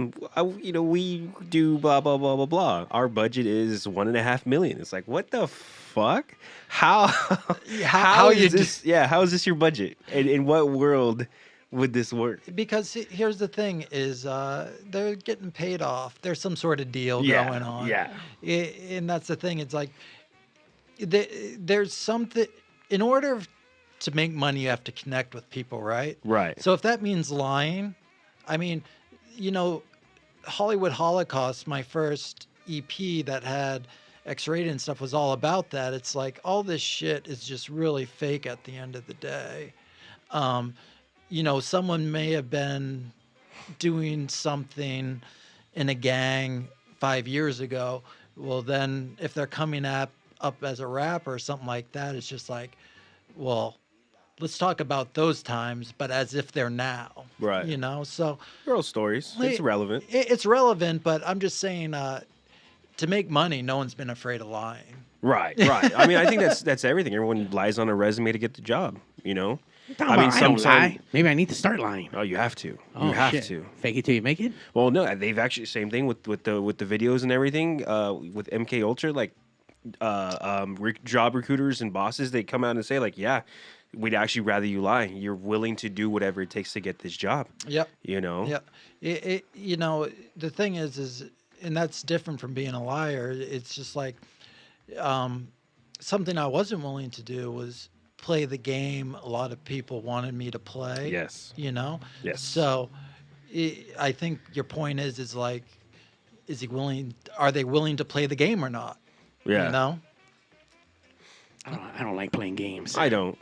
We do blah blah blah blah blah. Our budget is $1.5 million. It's like, what the fuck? How is this? How is this your budget? And in what world would this work? Because here's the thing: is they're getting paid off. There's some sort of deal going on. Yeah. And that's the thing. It's like there's something. In order to make money, you have to connect with people, right? Right. So if that means lying, I mean, Hollywood Holocaust, my first EP that had X-rated and stuff, was all about that. It's like all this shit is just really fake at the end of the day. Someone may have been doing something in a gang 5 years ago. Well, then if they're coming up as a rapper or something like that, it's just like, well, let's talk about those times, but as if they're now. Right. So Girl stories. It's relevant. It's relevant, but I'm just saying, to make money, no one's been afraid of lying. Right. I mean, I think that's everything. Everyone lies on a resume to get the job, I mean, I don't lie. Maybe I need to start lying. Oh, you have to. Oh, you have shit. to. Fake it till you make it? Well, no, they've actually same thing with the videos and everything. With MK Ultra, like job recruiters and bosses, they come out and say like, yeah, we'd actually rather you lie. You're willing to do whatever it takes to get this job. Yep. Yep. The thing is, and that's different from being a liar. It's just like, something I wasn't willing to do was play the game a lot of people wanted me to play. Yes. Yes. So I think your point is like, are they willing to play the game or not? Yeah. I don't like playing games. I don't.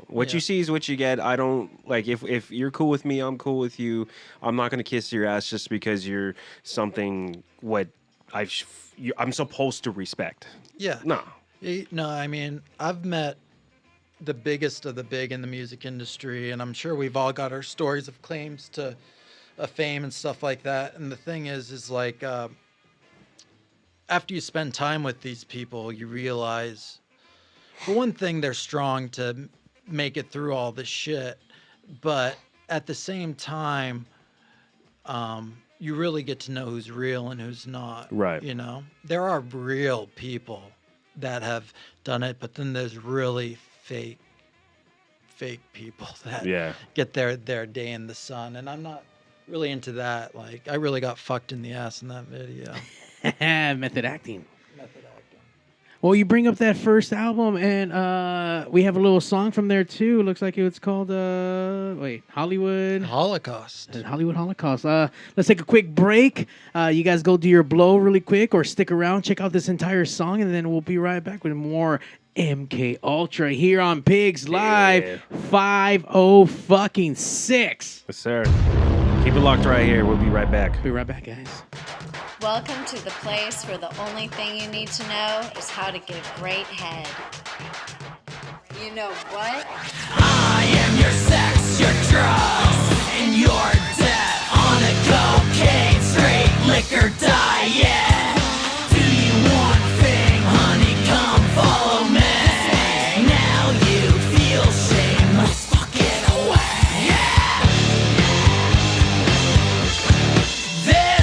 What you see is what you get. I don't like if you're cool with me, I'm cool with you. I'm not gonna kiss your ass just because you're something what I'm supposed to respect. Yeah. No. No, I mean, I've met the biggest of the big in the music industry, and I'm sure we've all got our stories of claims to fame and stuff like that. And the thing is like, after you spend time with these people, you realize, for one thing, they're strong to make it through all this shit. But at the same time, you really get to know who's real and who's not. Right. There are real people that have done it, but then there's really fake people that get their day in the sun. And I'm not really into that. Like, I really got fucked in the ass in that video. Method acting. Well, you bring up that first album, and we have a little song from there too. It looks like it's called Hollywood Holocaust. Hollywood Holocaust. Let's take a quick break. You guys go do your blow really quick, or stick around, check out this entire song, and then we'll be right back with more MK Ultra here on Pigs Live 506. Yes, sir. Keep it locked right here. We'll be right back. Be right back, guys. Welcome to the place where the only thing you need to know is how to give great head. You know what? I am your sex, your drugs, and your debt on a cocaine, straight liquor diet. Do you want fame, honey? Come follow me. Now you feel shame, let's fuck it away. Yeah. This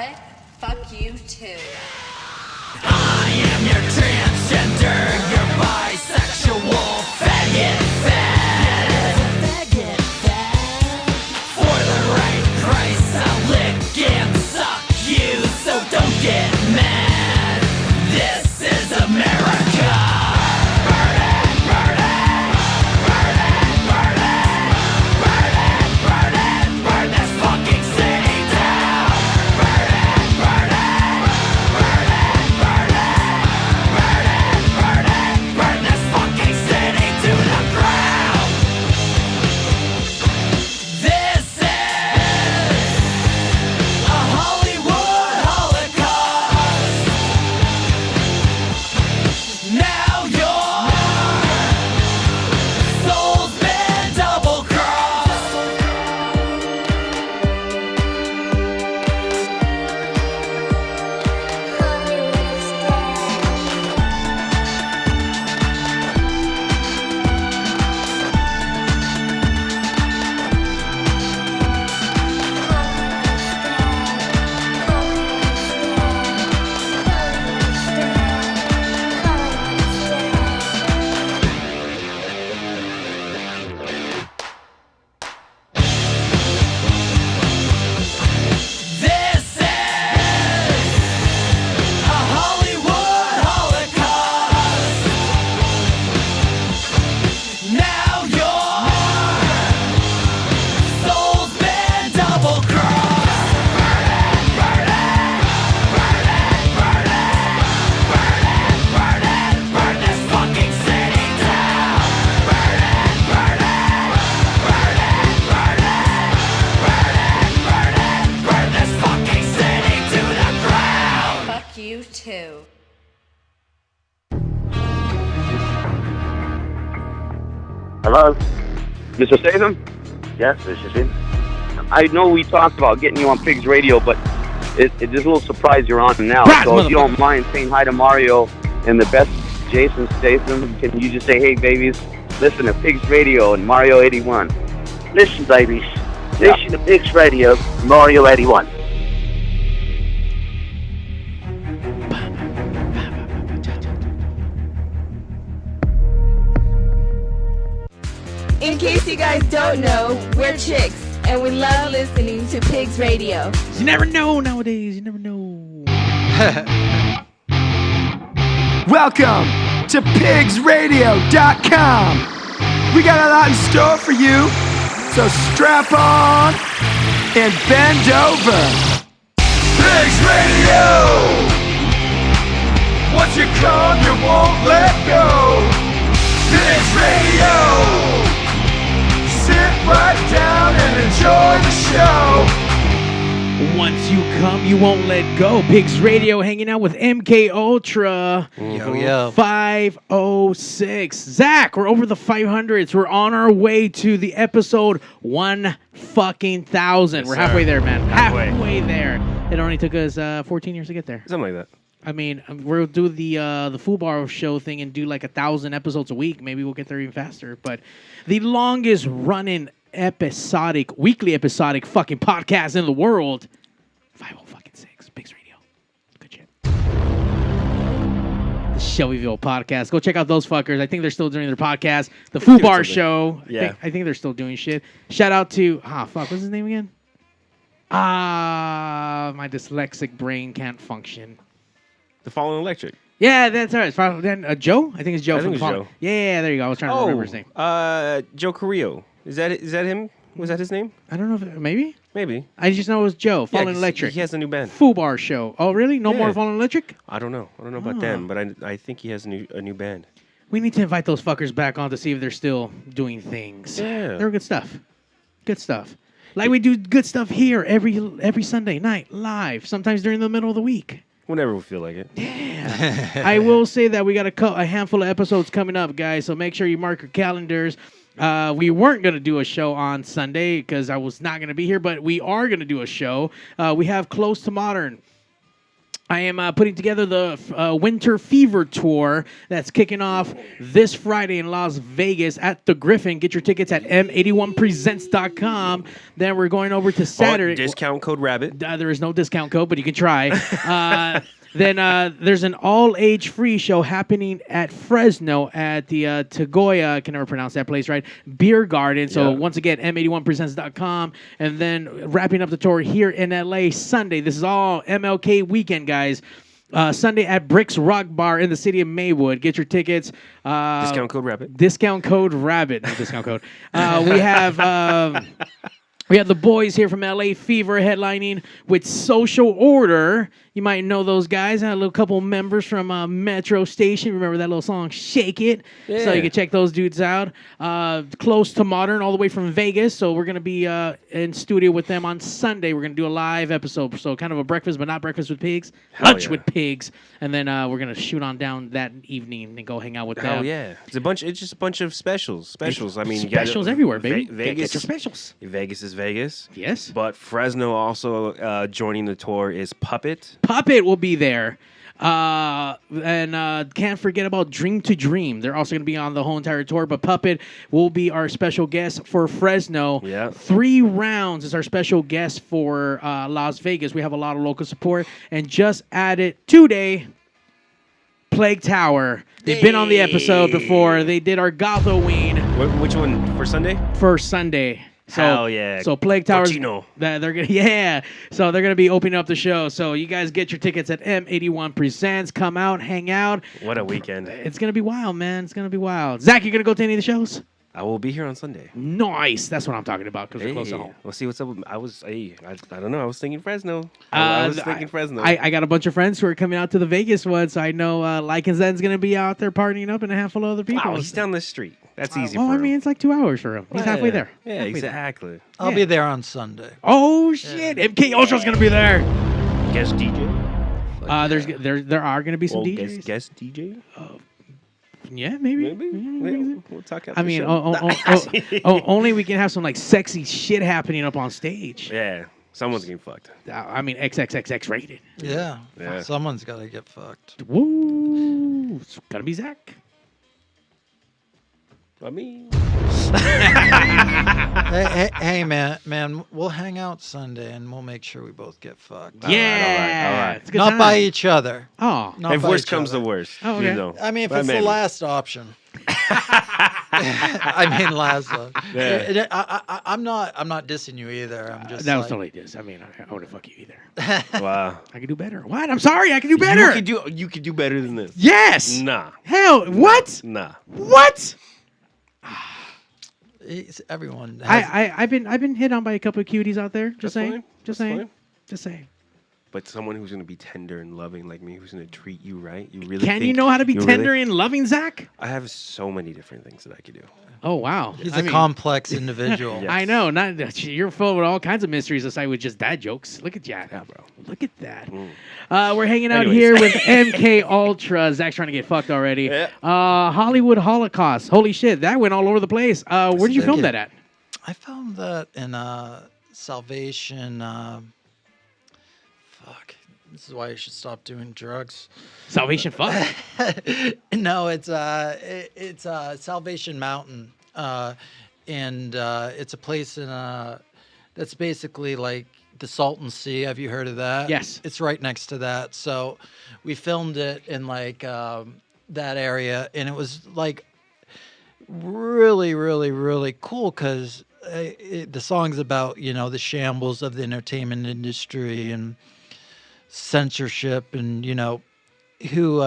what? Fuck you too. I am your transgender, your bisexual faggot fed. For the right price, I'll lick and suck you, so don't get mad. This is America. Burn it, burn it, burn it, burn it, burn it, burn it, burn this fucking city down. Burn it, burn it, burn it, burn it, burn it, burn it, burn this fucking city to the ground. This is a Hollywood holocaust. Now your soul's been double crossed. This is a Hollywood holocaust. Now your soul's been double crossed. Burn it, burn it, burn it, burn it, burn it, burn it, burn this fucking city down. Burn it, burn it, burn it, burn it, burn it, burn it, burn this fucking city to the ground. Fuck you too. Hello? Mr. Statham? Yes, this is him. I know we talked about getting you on Pigs Radio, but it's just a little surprise you're on now. Surprise, So if you motherfucker. don't mind saying hi to Mario and the best Jason Statham, can you just say, hey, babies, listen to Pigs Radio and Mario 81? Listen, babies. Yeah. Listen to Pigs Radio, Mario 81. In case you guys don't know, we're chicks, and we love listening to Pigs Radio. You never know nowadays. You never know. Welcome to PigzRadio.com. We got a lot in store for you, so strap on and bend over. Pigs Radio! Once you come, you won't let go. Pigs Radio! Sit right down and enjoy the show. Once you come, you won't let go. Pigs Radio hanging out with MK Ultra. Yo, yo. 506. Zack, we're over the 500s. We're on our way to the episode 1,000. We're halfway there, man. Halfway there. It only took us 14 years to get there. Something like that. I mean, we'll do the Fubar show thing and do like 1,000 episodes a week. Maybe we'll get there even faster. But the longest running weekly episodic fucking podcast in the world, 506 Pigs Radio. Good shit. The Shelbyville podcast. Go check out those fuckers. I think they're still doing their podcast. The Fubar show. Yeah. I think they're still doing shit. Shout out to what's his name again? My dyslexic brain can't function. The Fallen Electric. Yeah, that's all right. Then Joe? I think it's Joe I from think the it's Fallen. Joe. Yeah, there you go. I was trying to remember his name. Joe Carrillo. Is that him? Was that his name? I don't know if maybe. Maybe. I just know it was Joe. Fallen 'cause Electric. He has a new band. Fubar show. Oh, really? No more Yeah. Fallen Electric? I don't know. I don't know about them, but I think he has a new band. We need to invite those fuckers back on to see if they're still doing things. Yeah. They're good stuff. Good stuff. Like we do good stuff here every Sunday night live. Sometimes during the middle of the week. Whenever we feel like it. Yeah. I will say that we got a handful of episodes coming up, guys. So make sure you mark your calendars. We weren't going to do a show on Sunday because I was not going to be here, but we are going to do a show. We have Close to Modern I am putting together the Winter Fever Tour that's kicking off this Friday in Las Vegas at the Griffin. Get your tickets at m81presents.com. Then we're going over to Saturday. Discount code Rabbit. There is no discount code, but you can try. Then there's an all-age free show happening at Fresno at the Tagoya, I can never pronounce that place right, Beer Garden. So once again, m81presents.com. And then wrapping up the tour here in LA Sunday. This is all MLK weekend, guys. Sunday at Bricks Rock Bar in the city of Maywood. Get your tickets. Discount code Rabbit. Discount code Rabbit. No discount code. We have... We have the boys here from LA Fever headlining with Social Order. You might know those guys. A little couple members from Metro Station. Remember that little song, Shake It? Yeah. So you can check those dudes out. Close to Modern, all the way from Vegas. So we're going to be in studio with them on Sunday. We're going to do a live episode. So kind of a breakfast, but not breakfast with pigs. Lunch with pigs. And then we're going to shoot on down that evening and go hang out with them. Oh, yeah. It's just a bunch of specials. I mean, you specials everywhere, baby. Vegas. Get your specials. Vegas is Vegas. Yes. But Fresno also joining the tour is Puppet. Puppet will be there. And can't forget about Dream to Dream. They're also going to be on the whole entire tour, but Puppet will be our special guest for Fresno. Yeah. 3 rounds is our special guest for Las Vegas. We have a lot of local support. And just added today, Plague Tower. They've been on the episode before. They did our Gothoween. Which one? For Sunday? For Sunday. So, Hell yeah. So Plague Towers. Cochino. They're gonna So they're gonna be opening up the show. So you guys get your tickets at M81 Presents. Come out, hang out. What a weekend. It's gonna be wild, man. It's gonna be wild. Zach, you gonna go to any of the shows? I will be here on Sunday. Nice. That's what I'm talking about because we're close to home. We'll see what's up. I don't know. I was thinking Fresno. I was thinking Fresno. I got a bunch of friends who are coming out to the Vegas one, so I know Lycanzen's going to be out there partying up and a handful of other people. Wow, he's down the street. That's easy for him. him. I mean, it's like 2 hours for him. He's halfway there. Yeah, exactly. I'll be there on Sunday. Oh, shit. MK Ultra's going to be there. Guest DJ? There are going to be some DJs. Guest DJ? Yeah, maybe. We'll talk after I mean, the show. only we can have some like sexy shit happening up on stage. Yeah, someone's getting fucked. I mean, XXXX rated. Yeah. Someone's got to get fucked. Woo! It's gotta be Zack. I mean, hey, man, we'll hang out Sunday and we'll make sure we both get fucked. Yeah, all right. It's a good Not time. by each other. Oh, Not if by worst each comes other. to worst, Oh, okay. you know. I mean, if But it's maybe. the last option. last one. Yeah. I'm not dissing you either. I'm just that was like, totally this. I mean, I wouldn't fuck you either. Wow. I can do better. What? I'm sorry. I can do better. You could do better than this. Yes. Nah. Hell, what? Nah. What? Everyone. Has, I've been hit on by a couple of cuties out there. Just That's saying. fine. Just That's saying. fine. Just saying. But someone who's gonna be tender and loving like me, who's gonna treat you right, you really Can you think know how to be you tender really- and loving, Zach? I have so many different things that I could do. Oh wow, he's I a mean, complex individual. Yes. I know. Not you're full with all kinds of mysteries aside with just dad jokes. Look at you, bro. Look at that. We're hanging out Anyways. here with MK Ultra. Zach's trying to get fucked already. Yeah. Hollywood Holocaust. Holy shit, that went all over the place. Where did you film that at? I filmed that in Salvation. Fuck. This is why you should stop doing drugs. Salvation fuck. No, it's Salvation Mountain, and it's a place in that's basically like the Salton Sea. Have you heard of that? Yes. It's right next to that. So we filmed it in like that area, and it was like really, really, really cool because the song's about the shambles of the entertainment industry and censorship and who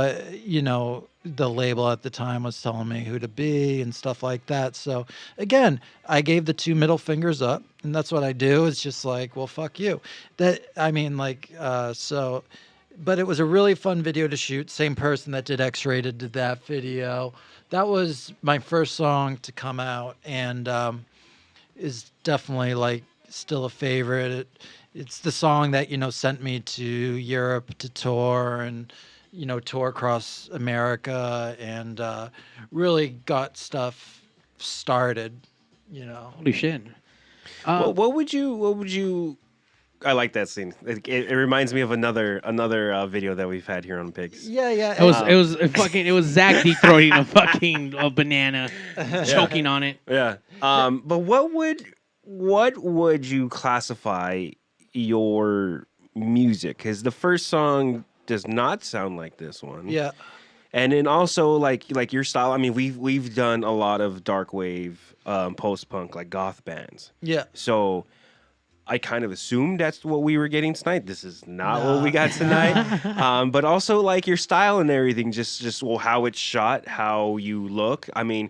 the label at the time was telling me who to be and stuff like that. So again, I gave the 2 middle fingers up, and that's what I do. It's just like, well, fuck you. But it was a really fun video to shoot. Same person that did X-Rated did that video. That was my first song to come out, and is definitely like still a favorite. It's the song that sent me to Europe to tour and tour across America and really got stuff started. Holy shit. What would you I like that scene. It reminds me of another video that we've had here on Pigs. Yeah. It was Zack deep throating a banana, choking on it. Yeah. But what would you classify your music? Because the first song does not sound like this one. Yeah. And then also like your style. I mean, we've done a lot of dark wave, post punk, like goth bands. Yeah. So I kind of assumed that's what we were getting tonight. This is not what we got tonight. But also like your style and everything, just how it's shot, how you look. I mean,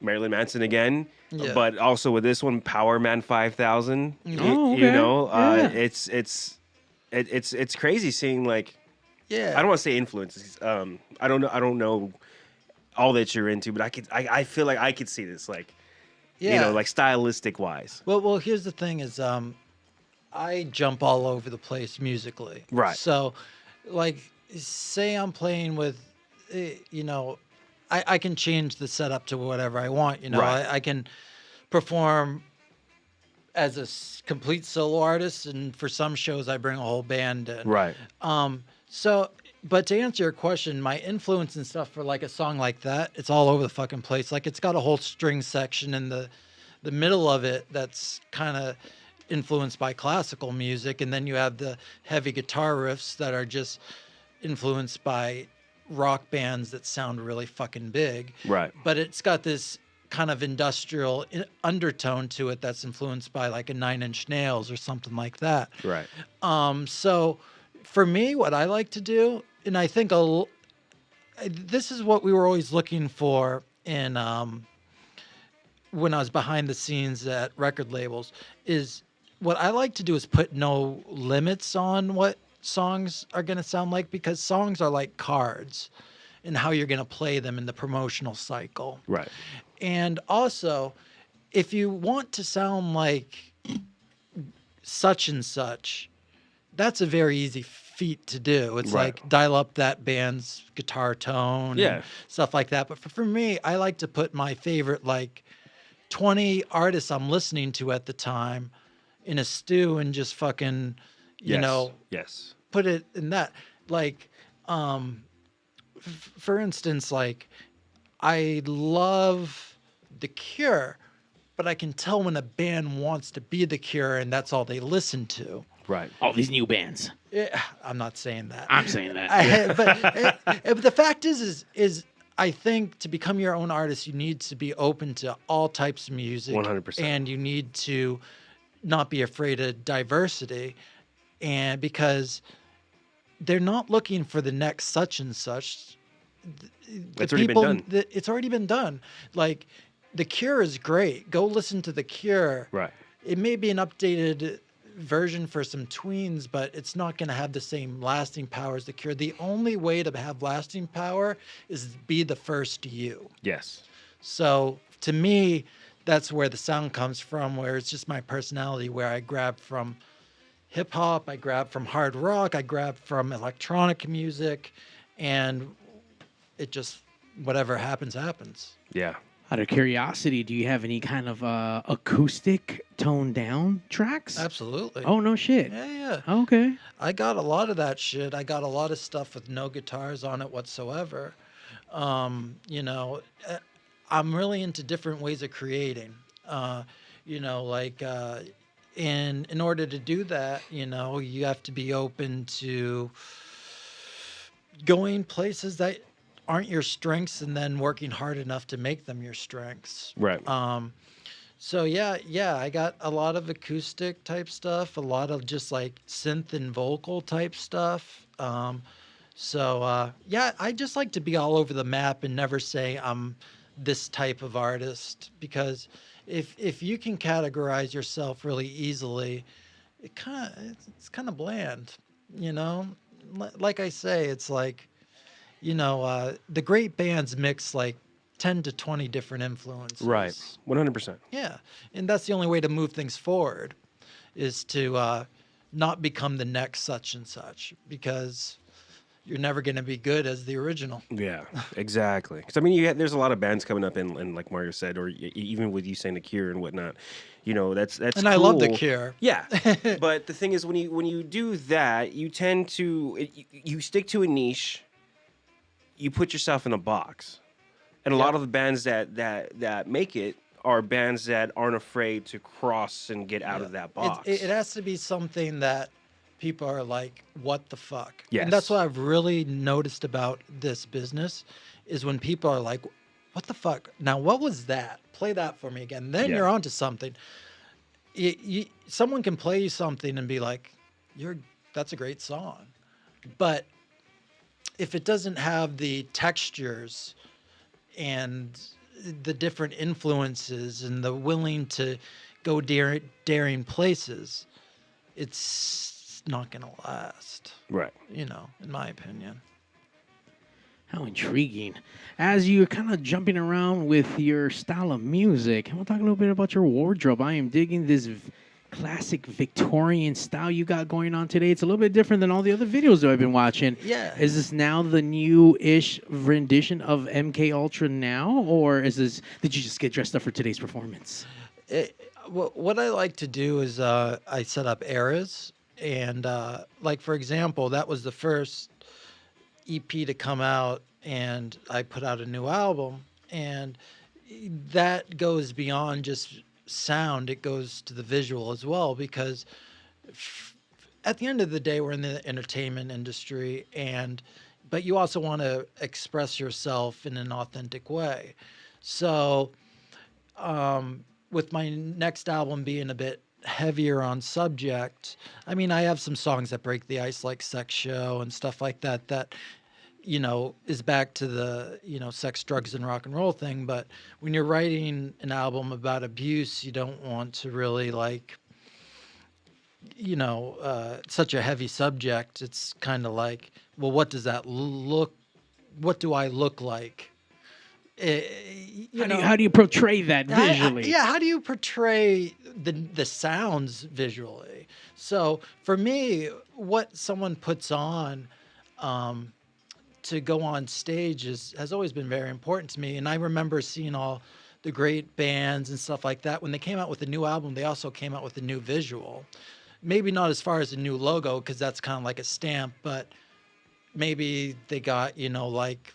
Marilyn Manson again, but also with this one, Power Man 5000. Oh, okay. You know, Yeah. it's crazy seeing like. Yeah. I don't want to say influences. I don't know all that you're into, but I feel like I could see this like. Yeah. You know, like stylistic wise. Well, here's the thing: is I jump all over the place musically. Right. So, like, say I'm playing with, you know, I can change the setup to whatever I want. You know, Right. I can perform as a complete solo artist, and for some shows I bring a whole band in. Right. So, but to answer your question, my influence and stuff for like a song like that, it's all over the fucking place. Like it's got a whole string section in the middle of it that's kind of influenced by classical music, and then you have the heavy guitar riffs that are just influenced by rock bands that sound really fucking big. Right. But it's got this kind of industrial undertone to it that's influenced by like a Nine Inch Nails or something like that. Right. So for me, what I like to do, and I think this is what we were always looking for in when I was behind the scenes at record labels, is what I like to do is put no limits on what songs are going to sound like, because songs are like cards and how you're going to play them in the promotional cycle. Right. And also, if you want to sound like such and such, that's a very easy feat to do. It's Right. like dial up that band's guitar tone Yeah. and stuff like that. But for me, I like to put my favorite like 20 artists I'm listening to at the time in a stew and just fucking, you Yes. know, Yes. put it in that. Like, for instance, like I love The Cure, but I can tell when a band wants to be The Cure and that's all they listen to. Right. All these new bands. Yeah, I'm not saying that. I'm saying that. But the fact is I think to become your own artist, you need to be open to all types of music. 100%. And you need to not be afraid of diversity. And because they're not looking for the next such and such. It's already been done. It's already been done. Like, The Cure is great. Go listen to The Cure. Right. It may be an updated version for some tweens, but it's not going to have the same lasting power as The Cure. The only way to have lasting power is to be the first you. Yes. So to me, that's where the sound comes from, where it's just my personality, where I grab from hip hop, I grab from hard rock, I grab from electronic music, and it just, whatever happens, happens. Yeah. Out of curiosity, do you have any kind of acoustic toned down tracks? Absolutely. Oh, no shit. Yeah. Okay. I got a lot of that shit. I got a lot of stuff with no guitars on it whatsoever. You know, I'm really into different ways of creating. You know, like in order to do that, you know, you have to be open to going places that aren't your strengths and then working hard enough to make them your strengths. Right. So yeah, I got a lot of acoustic type stuff, a lot of just like synth and vocal type stuff. Yeah, I just like to be all over the map and never say I'm this type of artist, because if you can categorize yourself really easily, it's kind of bland, you know? Like I say, it's like, you know, the great bands mix like 10 to 20 different influences. Right. 100%. Yeah. And that's the only way to move things forward, is to not become the next such and such, because you're never going to be good as the original. Yeah, exactly. Because I mean, there's a lot of bands coming up, and like Mario said, or even with you saying The Cure and whatnot, that's And cool. I love The Cure. Yeah, but the thing is, when you do that, you tend to you stick to a niche. You put yourself in a box, and a lot of the bands that make it are bands that aren't afraid to cross and get out of that box. It has to be something that people are like, what the fuck? Yes. And that's what I've really noticed about this business is when people are like, what the fuck? Now, what was that? Play that for me again. Then you're onto something. Someone can play you something and be like, that's a great song. But if it doesn't have the textures and the different influences and the willing to go daring places, it's not going to last. Right. In my opinion. How intriguing. As you're kind of jumping around with your style of music, I want to talk a little bit about your wardrobe. I am digging this classic Victorian style you got going on today. It's a little bit different than all the other videos that I've been watching. Yeah. Is this now the new-ish rendition of MK Ultra now, or did you just get dressed up for today's performance? What I like to do is I set up eras, and like for example, that was the first EP to come out, and I put out a new album, and that goes beyond just sound. It goes to the visual as well, because at the end of the day, we're in the entertainment industry, but you also want to express yourself in an authentic way. So with my next album being a bit heavier on subject, I mean, I have some songs that break the ice, like Sex Show and stuff like that is back to the, sex, drugs, and rock and roll thing. But when you're writing an album about abuse, you don't want to really such a heavy subject. It's kind of like, well, what does that look? What do I look like? How do you portray that visually? How do you portray the sounds visually? So for me, what someone puts on to go on stage has always been very important to me. And I remember seeing all the great bands and stuff like that. When they came out with a new album, they also came out with a new visual. Maybe not as far as a new logo, because that's kind of like a stamp, but maybe they got, like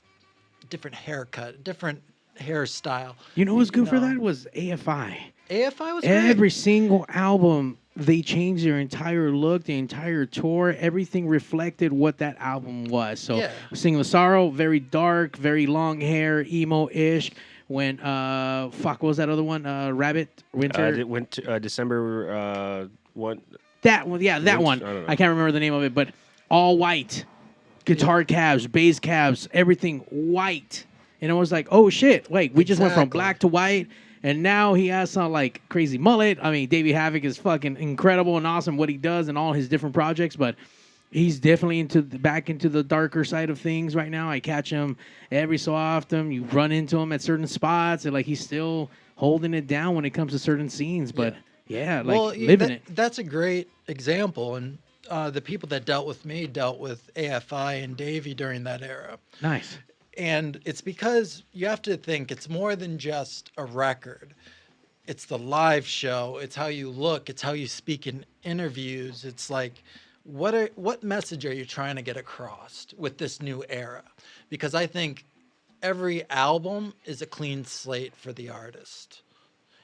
different haircut, different hairstyle. You know what's good for that was AFI. AFI was Every great. single album, they changed their entire look, the entire tour. Everything reflected what that album was. So, Sing the Sorrow, very dark, very long hair, emo-ish. When, what was that other one? Rabbit, Winter? It went to December, what? That one, that one. I can't remember the name of it, but all white. Guitar cabs, bass cabs, everything white. And it was like, oh, shit. Wait, we just went from black to white. And now he has some like crazy mullet. I mean, Davey Havoc is fucking incredible and awesome what he does and all his different projects, but he's definitely back into the darker side of things right now. I catch him every so often. You run into him at certain spots, and like he's still holding it down when it comes to certain scenes. But living it. That's a great example. And the people that dealt with me dealt with AFI and Davey during that era. Nice. And it's because you have to think it's more than just a record. It's the live show. It's how you look. It's how you speak in interviews. It's like, what message are you trying to get across with this new era? Because I think every album is a clean slate for the artist,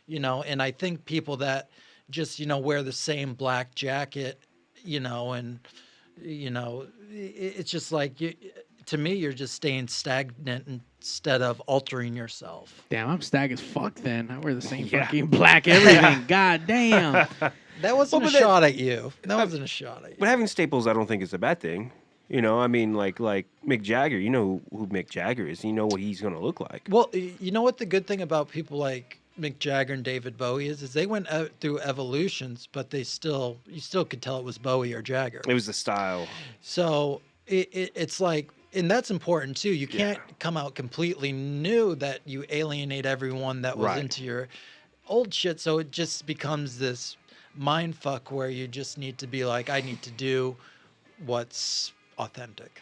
and I think people that just, wear the same black jacket, and, it's just like to me, you're just staying stagnant instead of altering yourself. Damn, I'm stag as fuck then. I wear the same fucking black everything. God damn. That wasn't a shot at you. That wasn't a shot at you. But having staples, I don't think is a bad thing. I mean, like Mick Jagger, you know who Mick Jagger is. You know what he's going to look like. Well, you know what the good thing about people like Mick Jagger and David Bowie is they went through evolutions, but you still could tell it was Bowie or Jagger. It was the style. So it's like, and that's important too. You can't come out completely new that you alienate everyone that was into your old shit. So it just becomes this mind fuck where you just need to be like, I need to do what's authentic.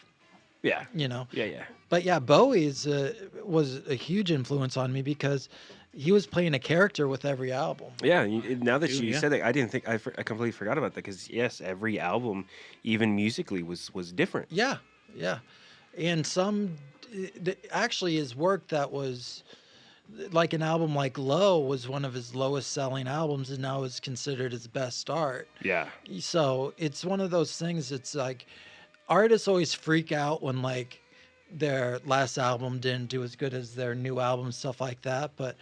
Yeah. You know. Yeah. But yeah, Bowie was a huge influence on me because he was playing a character with every album. Yeah, now that you yeah. said that, I didn't think I completely forgot about that because yes, every album, even musically, was different. Yeah, and actually his work that was like an album like Low was one of his lowest selling albums and now is considered his best art. Yeah. So it's one of those things. It's like artists always freak out when like their last album didn't do as good as their new album, stuff like that. But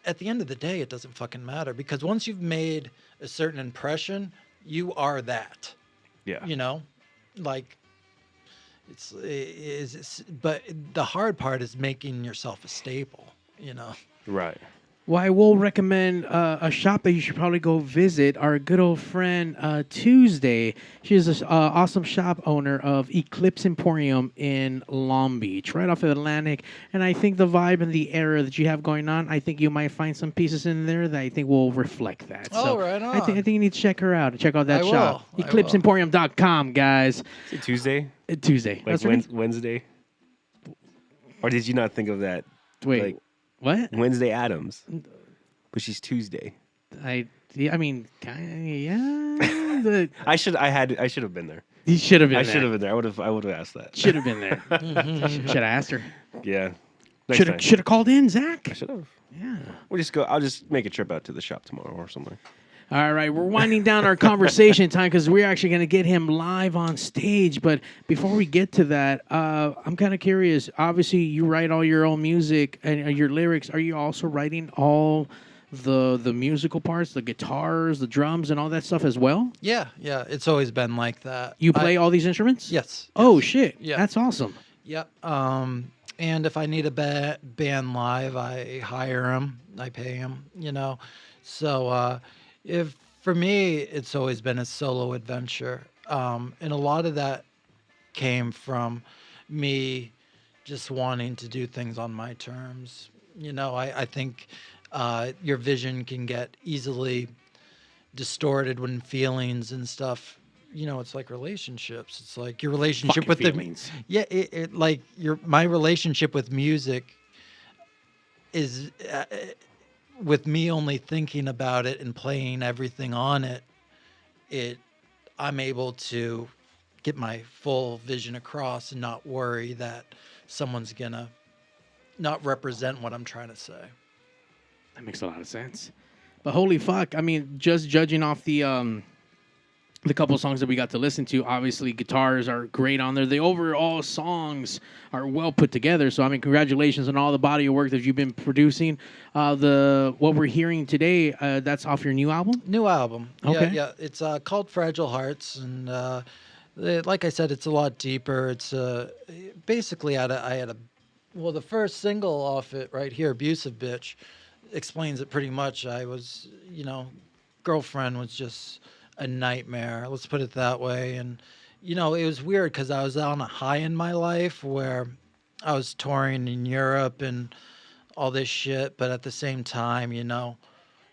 at the end of the day, it doesn't fucking matter because once you've made a certain impression, you are that. Yeah. You know, like but the hard part is making yourself a staple. You know. Right. Well, I will recommend a shop that you should probably go visit. Our good old friend Tuesday. She's an awesome shop owner of Eclipse Emporium in Long Beach, right off of Atlantic. And I think the vibe and the era that you have going on, I think you might find some pieces in there that I think will reflect that. Oh, right on. I think you need to check her out. Check out that I shop. will. EclipseEmporium.com, guys. Is it Tuesday? Tuesday. Like That's right. Wednesday? Or did you not think of that? Wait. Like, what? Wednesday Addams. But she's Tuesday. I mean, yeah. But I should have been there. you should have been I there. should have been there. I would have asked that. Should have been there. Should have asked her. Yeah. Next Should time. have called in, Zach. I should have. Yeah. I'll just make a trip out to the shop tomorrow or something. All right, we're winding down our conversation time because we're actually going to get him live on stage. But before we get to that, I'm kind of curious. Obviously, you write all your own music and your lyrics. Are you also writing all the musical parts, the guitars, the drums, and all that stuff as well? Yeah. It's always been like that. You play all these instruments? Yes. Oh, shit. Yeah. That's awesome. Yep. And if I need a band live, I hire them. I pay them. You know. So if for me, it's always been a solo adventure, and a lot of that came from me just wanting to do things on my terms. You know, I think your vision can get easily distorted when feelings and stuff. You know, it's like relationships. It's like your relationship with feelings. Yeah, my relationship with music is with me only thinking about it and playing everything on it. I'm able to get my full vision across and not worry that someone's gonna not represent what I'm trying to say. That makes a lot of sense. But holy fuck, I mean, just judging off the couple songs that we got to listen to, obviously guitars are great on there. The overall songs are well put together. So I mean, congratulations on all the body of work that you've been producing. What we're hearing today, that's off your new album? New album. Okay. Yeah. It's called Fragile Hearts, and like I said, it's a lot deeper. It's basically the first single off it right here, Abusive Bitch, explains it pretty much. I was, girlfriend was just a nightmare, let's put it that way. And it was weird because I was on a high in my life where I was touring in Europe and all this shit, but at the same time,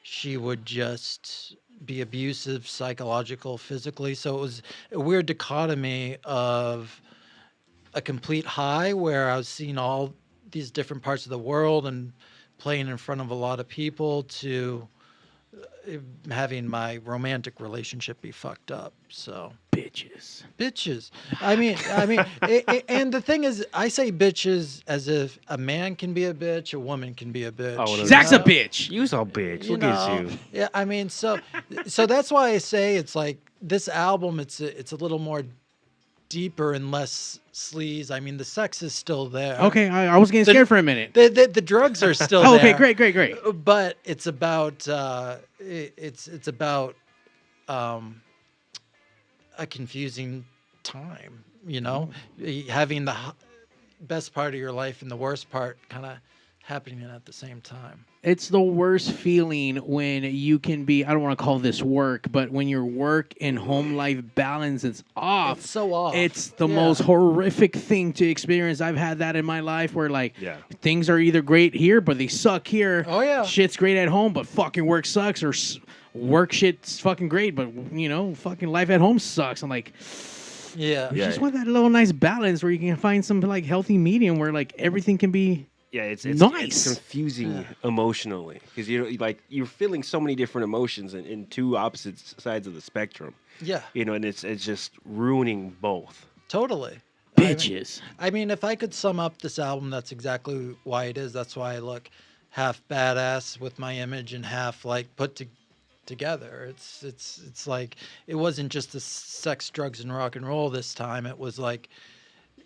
she would just be abusive, psychological, physically. So it was a weird dichotomy of a complete high where I was seeing all these different parts of the world and playing in front of a lot of people to having my romantic relationship be fucked up. So bitches. I mean, and the thing is, I say bitches as if a man can be a bitch, a woman can be a bitch. Oh, Zach's a bitch. You's a bitch. Look at you. Yeah, I mean, so that's why I say it's like this album. It's a little more deeper and less sleaze. I mean, the sex is still there. Okay, I was getting scared for a minute. The drugs are still Oh, there. okay, great. But it's about it's about a confusing time. Having the best part of your life and the worst part kind of happening at the same time. It's the worst feeling when you can be, I don't want to call this work, but when your work and home life balance is off. It's so off. It's the most horrific thing to experience. I've had that in my life where things are either great here, but they suck here. Oh, yeah. Shit's great at home, but fucking work sucks, or work shit's fucking great, but fucking life at home sucks. I'm like, both. Yeah. You Yeah. just want that little nice balance where you can find some like healthy medium where like everything can be Yeah, it's nice. confusing emotionally because you're feeling so many different emotions in two opposite sides of the spectrum. Yeah. And it's just ruining both. Totally. bitches. I mean, if I could sum up this album, that's exactly why it is. That's why I look half badass with my image and half like put together. It's like it wasn't just the sex, drugs, and rock and roll this time. It was like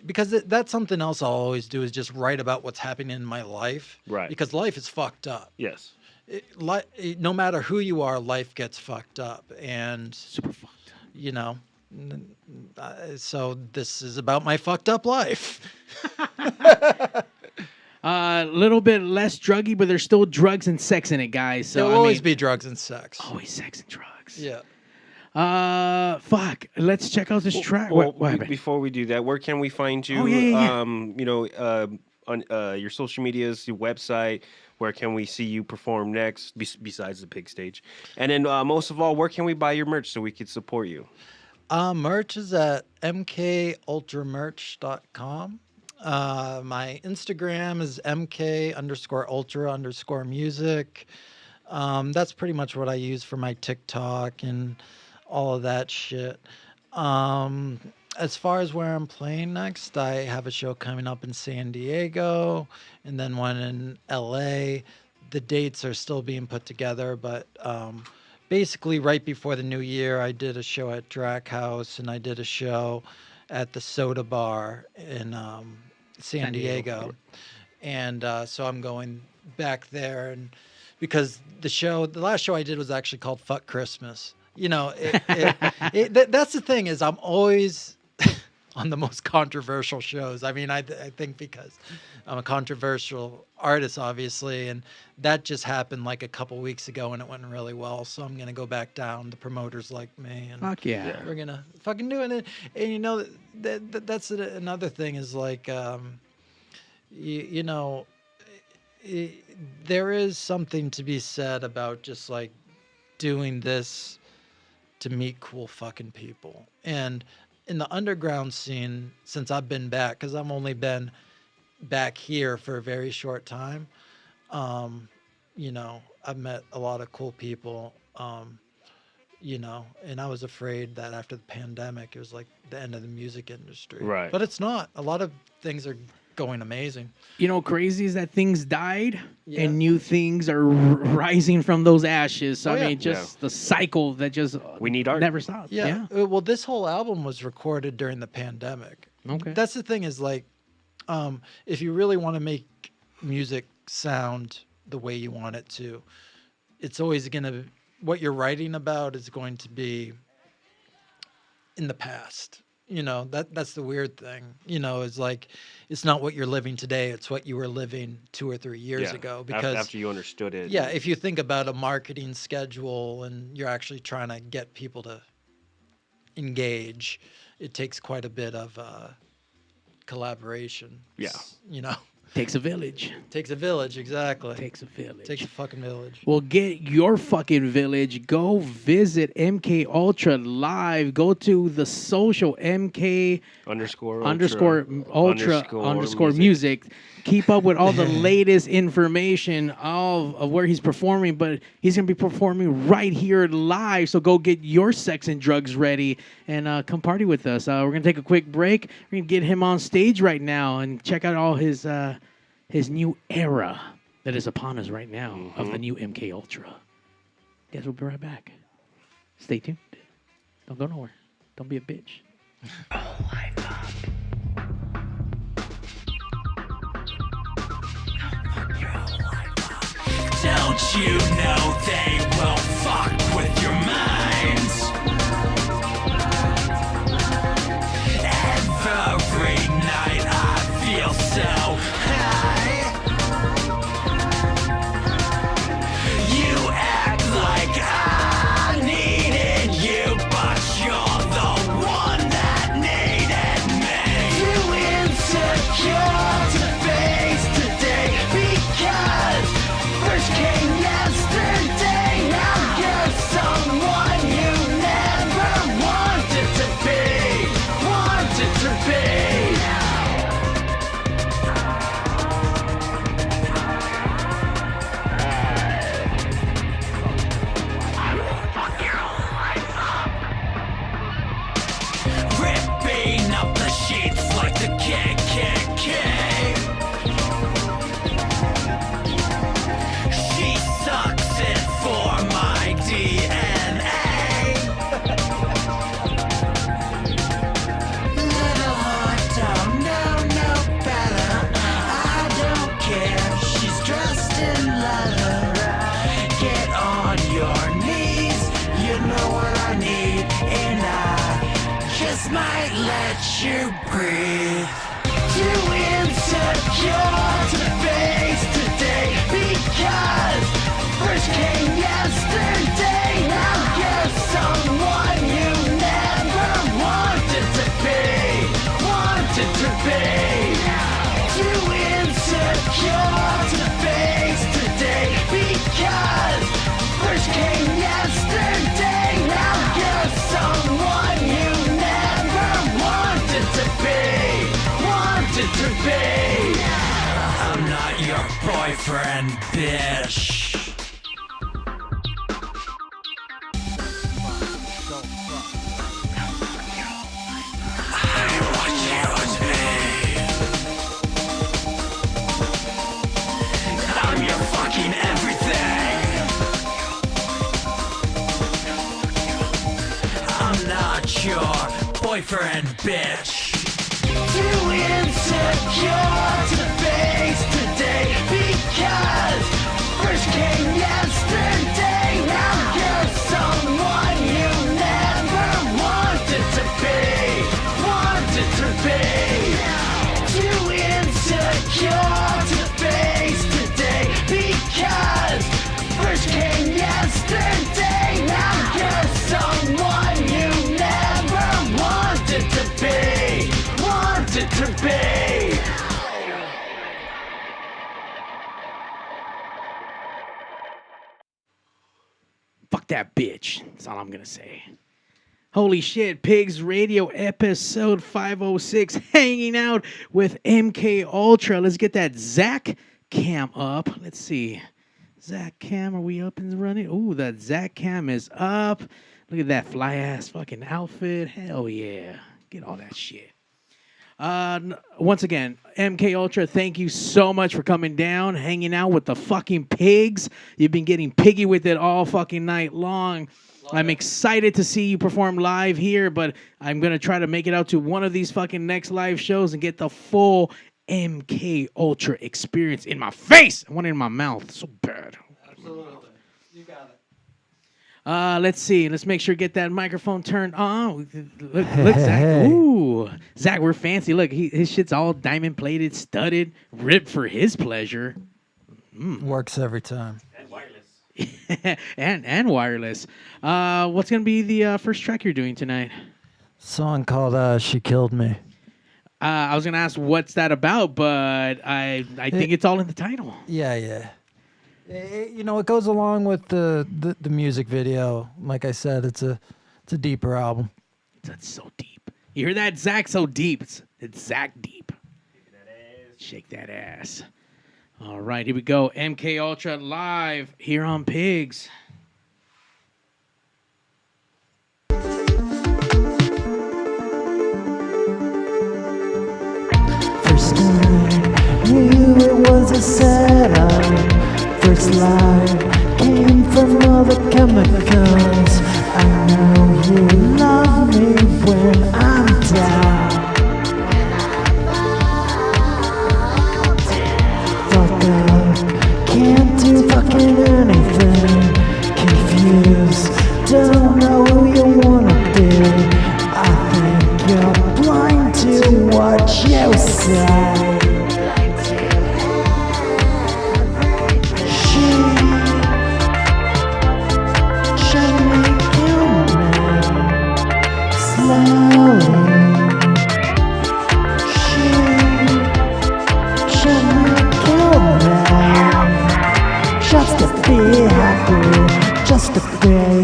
because that's something else I'll always do is just write about what's happening in my life. Right. Because life is fucked up. Yes. No matter who you are, life gets fucked up and super fucked. You know. So this is about my fucked up life. A little bit less druggy, but there's still drugs and sex in it, guys. So There'll always be drugs and sex. Always sex and drugs. Yeah. Fuck. Let's check out this track. Well, What happened? before we do that, where can we find you? Oh, yeah. On your social medias, your website. Where can we see you perform next, besides the Pig Stage? And then, most of all, where can we buy your merch so we could support you? Merch is at mkultramerch.com. My Instagram is mk_ultra_music. That's pretty much what I use for my TikTok and all of that shit. As far as where I'm playing next, I have a show coming up in San Diego and then one in LA. The dates are still being put together, but basically right before the new year, I did a show at Drac House and I did a show at the Soda Bar in San Diego. And so I'm going back there and because the last show I did was actually called Fuck Christmas. You know, that's the thing is I'm always on the most controversial shows. I mean, I think because I'm a controversial artist, obviously, and that just happened like a couple weeks ago and it went really well. So I'm going to go back down. The promoters like me. And Fuck yeah. we're going to fucking do it. And you know, that's another thing is like, there is something to be said about just like doing this to meet cool fucking people. And in the underground scene, since I've been back, because I've only been back here for a very short time, I've met a lot of cool people, and I was afraid that after the pandemic, it was like the end of the music industry. Right. But it's not. A lot of things are going amazing. You know, crazy is that things died Yeah. and new things are rising from those ashes. So, Oh, I yeah. mean, just the cycle that just We need art. never stops. Yeah. Well, this whole album was recorded during the pandemic. Okay. That's the thing is like, if you really want to make music sound the way you want it to, it's always going to, what you're writing about is going to be in the past. That's the weird thing, is like, it's not what you're living today. It's what you were living 2 or 3 years ago. Because after you understood it. yeah, if you think about a marketing schedule and you're actually trying to get people to engage, it takes quite a bit of collaboration. Yeah. Takes a village. Takes a village, exactly. Takes a village. Takes a fucking village. Well, get your fucking village. Go visit MK Ultra live. Go to the social MK _ultra music. Keep up with all the latest information of where he's performing, but he's going to be performing right here live. So go get your sex and drugs ready and come party with us. We're going to take a quick break. We're going to get him on stage right now and check out all his new era that is upon us right now of the new MK Ultra. Guys, we'll be right back. Stay tuned. Don't go nowhere. Don't be a bitch. Don't you know they will fuck with your minds? Every night I feel so high. You act like I needed you, but you're the one that needed me. Too insecure to face today because first came yesterday, now you're might let you breathe. Too insecure to face today because first came yesterday. Now you're someone you never wanted to be. Too insecure to face today because first came yesterday. Now you're someone you never wanted to be. I'm not your boyfriend, bitch. Your boyfriend, bitch. Too insecure to face today because first came yesterday. Now you're someone you never wanted to be. Too insecure to face today because first came yesterday. Now you're someone you never wanted to be. Fuck that bitch. That's all I'm gonna say. Holy shit, Pigs Radio episode 506, hanging out with MK Ultra. Let's get that Zack cam up. Let's see. Zack cam, are we up and running? Ooh, that Zack cam is up. Look at that fly ass fucking outfit. Hell yeah. Get all that shit. Once again, MK Ultra, thank you so much for coming down, hanging out with the fucking pigs. You've been getting piggy with it all fucking night long. I'm excited to see you perform live here, but I'm going to try to make it out to one of these fucking next live shows and get the full MK Ultra experience in my face. I want it in my mouth. So bad. Absolutely. You got it. Let's see. Let's make sure get that microphone turned on. Look, Zack. Ooh, Zack, we're fancy. Look, his shit's all diamond plated, studded, ripped for his pleasure. Works every time. And wireless. and wireless. What's gonna be the first track you're doing tonight? Song called "She Killed Me." I was gonna ask what's that about, but I think it's all in the title. Yeah. It goes along with the music video. Like I said, it's a deeper album. That's so deep. You hear that, Zack? So deep. It's Zack deep. Shake that ass. All right, here we go. MK Ultra live here on Pigs. First I knew it was a setup. First lie came from all the chemicals. I know you love me when I'm down. Fucked up, can't do fucking anything. Confused, don't know who you wanna be. I think you're blind to what you say.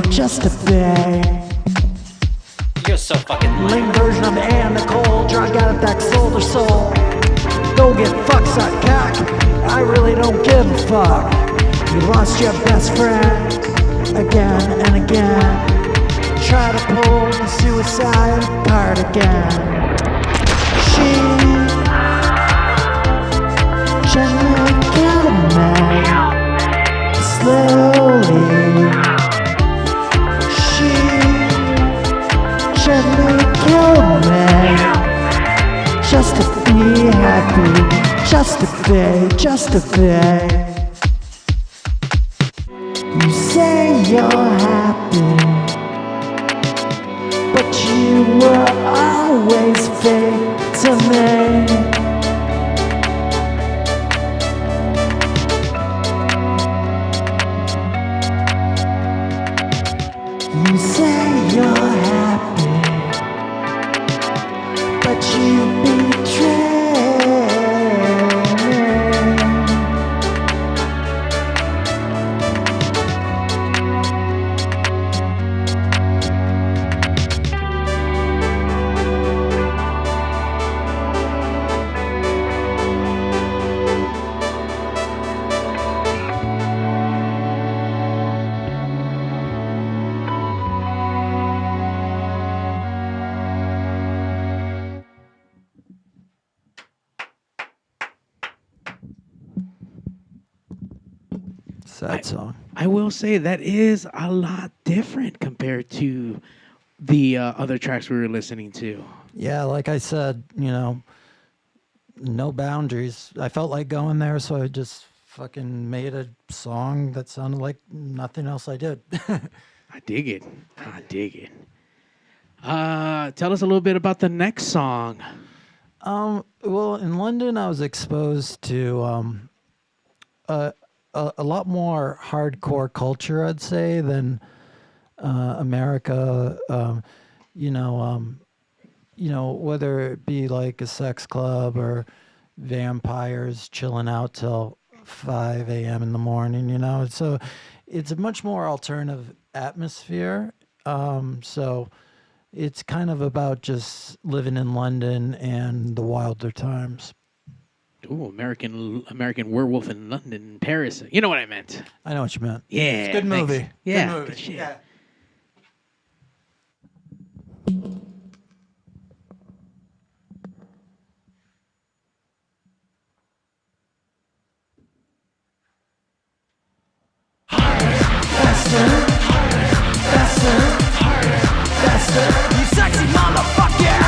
Just a bit. You're so fucking lame version of Anna Nicole. Drag out of that soul to soul. Go get fucked, suck cock. I really don't give a fuck. You lost your best friend again and again. Try to pull the suicide apart again. She gently killed me slowly. Kill me just to be happy, just to be. You say you're happy, but you were all always fake to me. You say you're happy, but you betray me. Sad song. I will say that is a lot different compared to the other tracks we were listening to. Yeah, like I said, no boundaries. I felt like going there, so I just fucking made a song that sounded like nothing else I did. I dig it. I dig it. Tell us a little bit about the next song. Well, in London, I was exposed to a lot more hardcore culture, I'd say, than America. Whether it be like a sex club or vampires chilling out till 5 a.m. in the morning, So it's a much more alternative atmosphere. So it's kind of about just living in London and the wilder times. Ooh, American Werewolf in London, Paris. You know what I meant. I know what you meant. Yeah. It's a good movie. Thanks. Yeah. Good movie. Good shit. Yeah. Faster, you sexy motherfucker!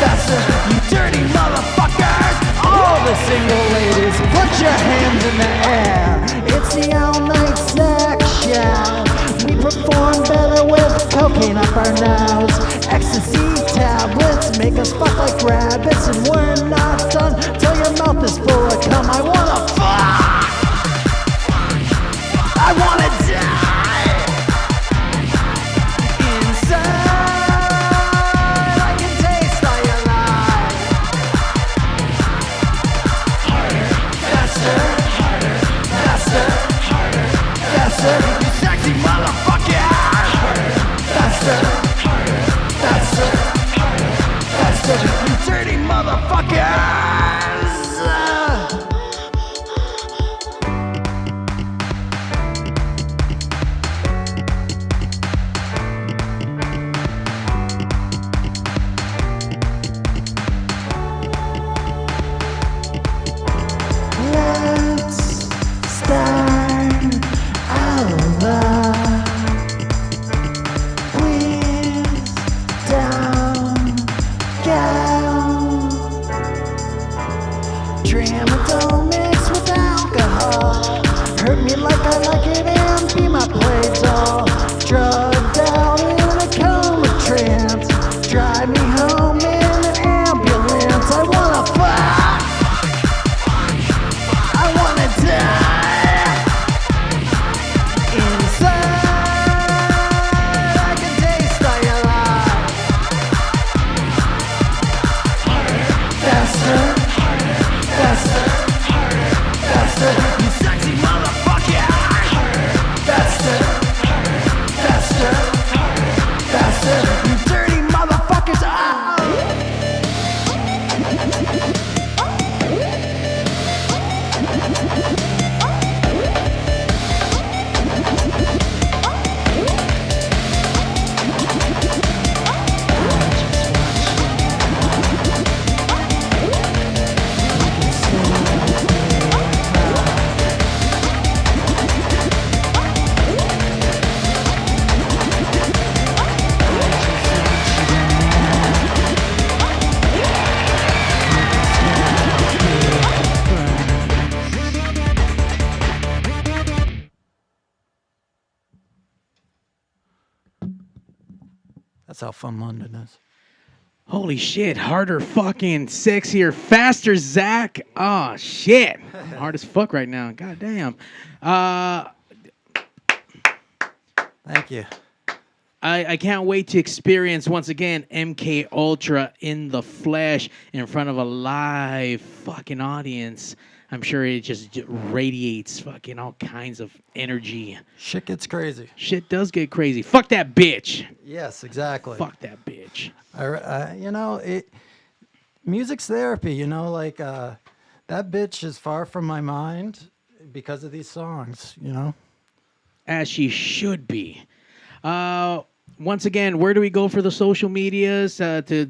Faster, you dirty motherfuckers! All the single ladies, put your hands in the air. It's the all-night section. We perform better with cocaine up our nose. Ecstasy tablets make us fuck like rabbits, and we're not done till your mouth is full of cum. I wanna fuck. I wanna die inside. I can taste all your lies. Harder, faster, harder, faster, harder, faster. You sexy motherfucker. Harder, faster, harder, faster, harder, faster. You dirty motherfuckers. Let's start over. Please don't go. Tramadol mixed with alcohol. Hurt me like I like it and be my play doll. Drugged out in a coma trance. Drive me home in an ambulance. I wanna fuck. I wanna die inside. I can taste all your lies. Harder, Faster, faster, harder, faster. You sexy motherfucker. Harder, faster, faster, faster. You dirty motherfuckers. Ah! how fun London is. Holy shit, harder, fucking, sexier, faster, Zack. Oh, shit. I'm hard as fuck right now. God damn. Thank you. I can't wait to experience, once again, MK Ultra in the flesh in front of a live fucking audience. I'm sure it just radiates fucking all kinds of energy. Shit gets crazy. Shit does get crazy. Fuck that bitch. Yes, exactly. Fuck that bitch. Music's therapy, like that bitch is far from my mind because of these songs, As she should be. Once again, where do we go for the social medias to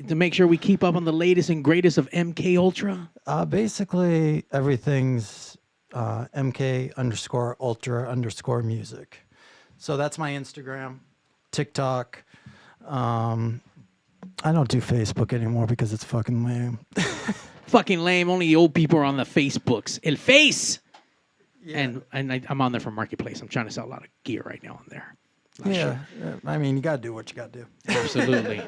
make sure we keep up on the latest and greatest of MK Ultra? Basically, everything's MK_Ultra_music. So that's my Instagram, TikTok. I don't do Facebook anymore because it's fucking lame. Fucking lame. Only old people are on the Facebooks. El Face! Yeah. And I'm on there for Marketplace. I'm trying to sell a lot of gear right now on there. Yeah, I mean, you got to do what you got to do. Absolutely.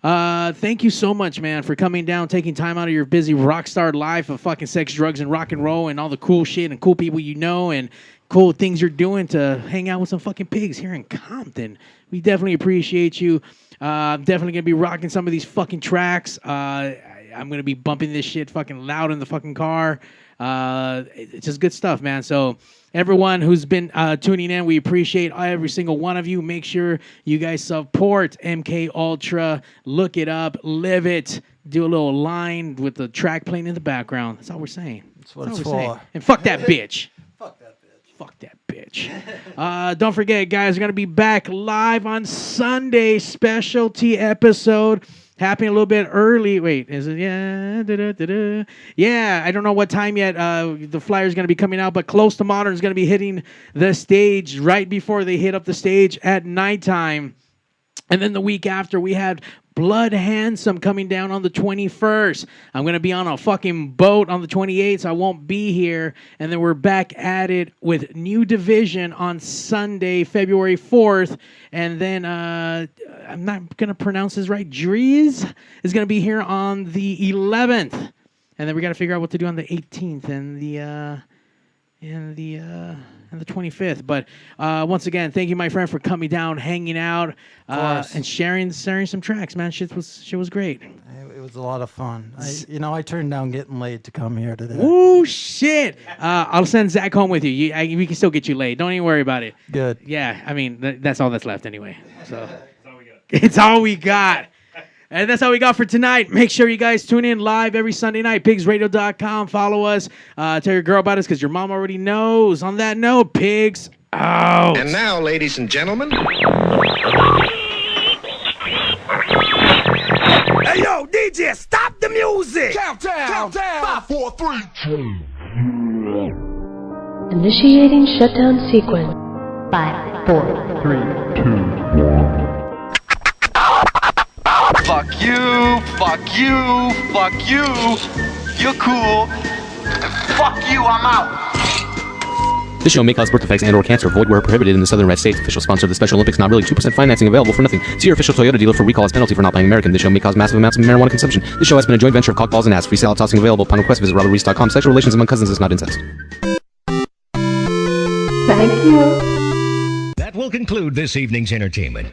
Thank you so much, man, for coming down, taking time out of your busy rock star life of fucking sex, drugs, and rock and roll and all the cool shit and cool people you know and cool things you're doing to hang out with some fucking pigs here in Compton. We definitely appreciate you. I'm definitely going to be rocking some of these fucking tracks. I'm going to be bumping this shit fucking loud in the fucking car. It's just good stuff, man. So everyone who's been tuning in, we appreciate every single one of you. Make sure you guys support MK Ultra. Look it up, live it. Do a little line with the track playing in the background. That's all we're saying. That's what it's for. And fuck that bitch. Fuck that bitch. Fuck that bitch. Don't forget, guys, we're going to be back live on Sunday. Specialty episode. Happening a little bit early. Wait, is it? Yeah. Yeah, I don't know what time yet. The flyer's going to be coming out, but Close to Modern is going to be hitting the stage right before they hit up the stage at nighttime. And then the week after, we had Blood Handsome coming down on the 21st. I'm going to be on a fucking boat on the 28th, so I won't be here. And then we're back at it with New Division on Sunday, February 4th. And then, I'm not going to pronounce this right, Drees is going to be here on the 11th. And then we got to figure out what to do on the 18th and the 25th. But once again, thank you, my friend, for coming down, hanging out, and sharing some tracks, man. Shit was great. It was a lot of fun. I turned down getting laid to come here today. Oh shit! I'll send Zack home with you. We can still get you laid. Don't even worry about it. Good. Yeah, I mean that's all that's left anyway. So it's all we got. And that's all we got for tonight. Make sure you guys tune in live every Sunday night. PigzRadio.com. Follow us. Tell your girl about us because your mom already knows. On that note, Pigs out. And now, ladies and gentlemen. Hey, yo, DJ, stop the music. Countdown. 5, 4, 3, 2. Initiating shutdown sequence. 5, 4, 3, 2, 1. Fuck you, fuck you, fuck you. You're cool. Fuck you, I'm out. This show may cause birth defects and/or cancer. Void where prohibited in the Southern Red States. Official sponsor of the Special Olympics. Not really. 2% financing available for nothing. See your official Toyota dealer for recall as penalty for not buying American. This show may cause massive amounts of marijuana consumption. This show has been a joint venture of cockballs and ass. Free salad tossing available upon request. Visit robertreese.com. Sexual relations among cousins is not incest. Thank you. That will conclude this evening's entertainment.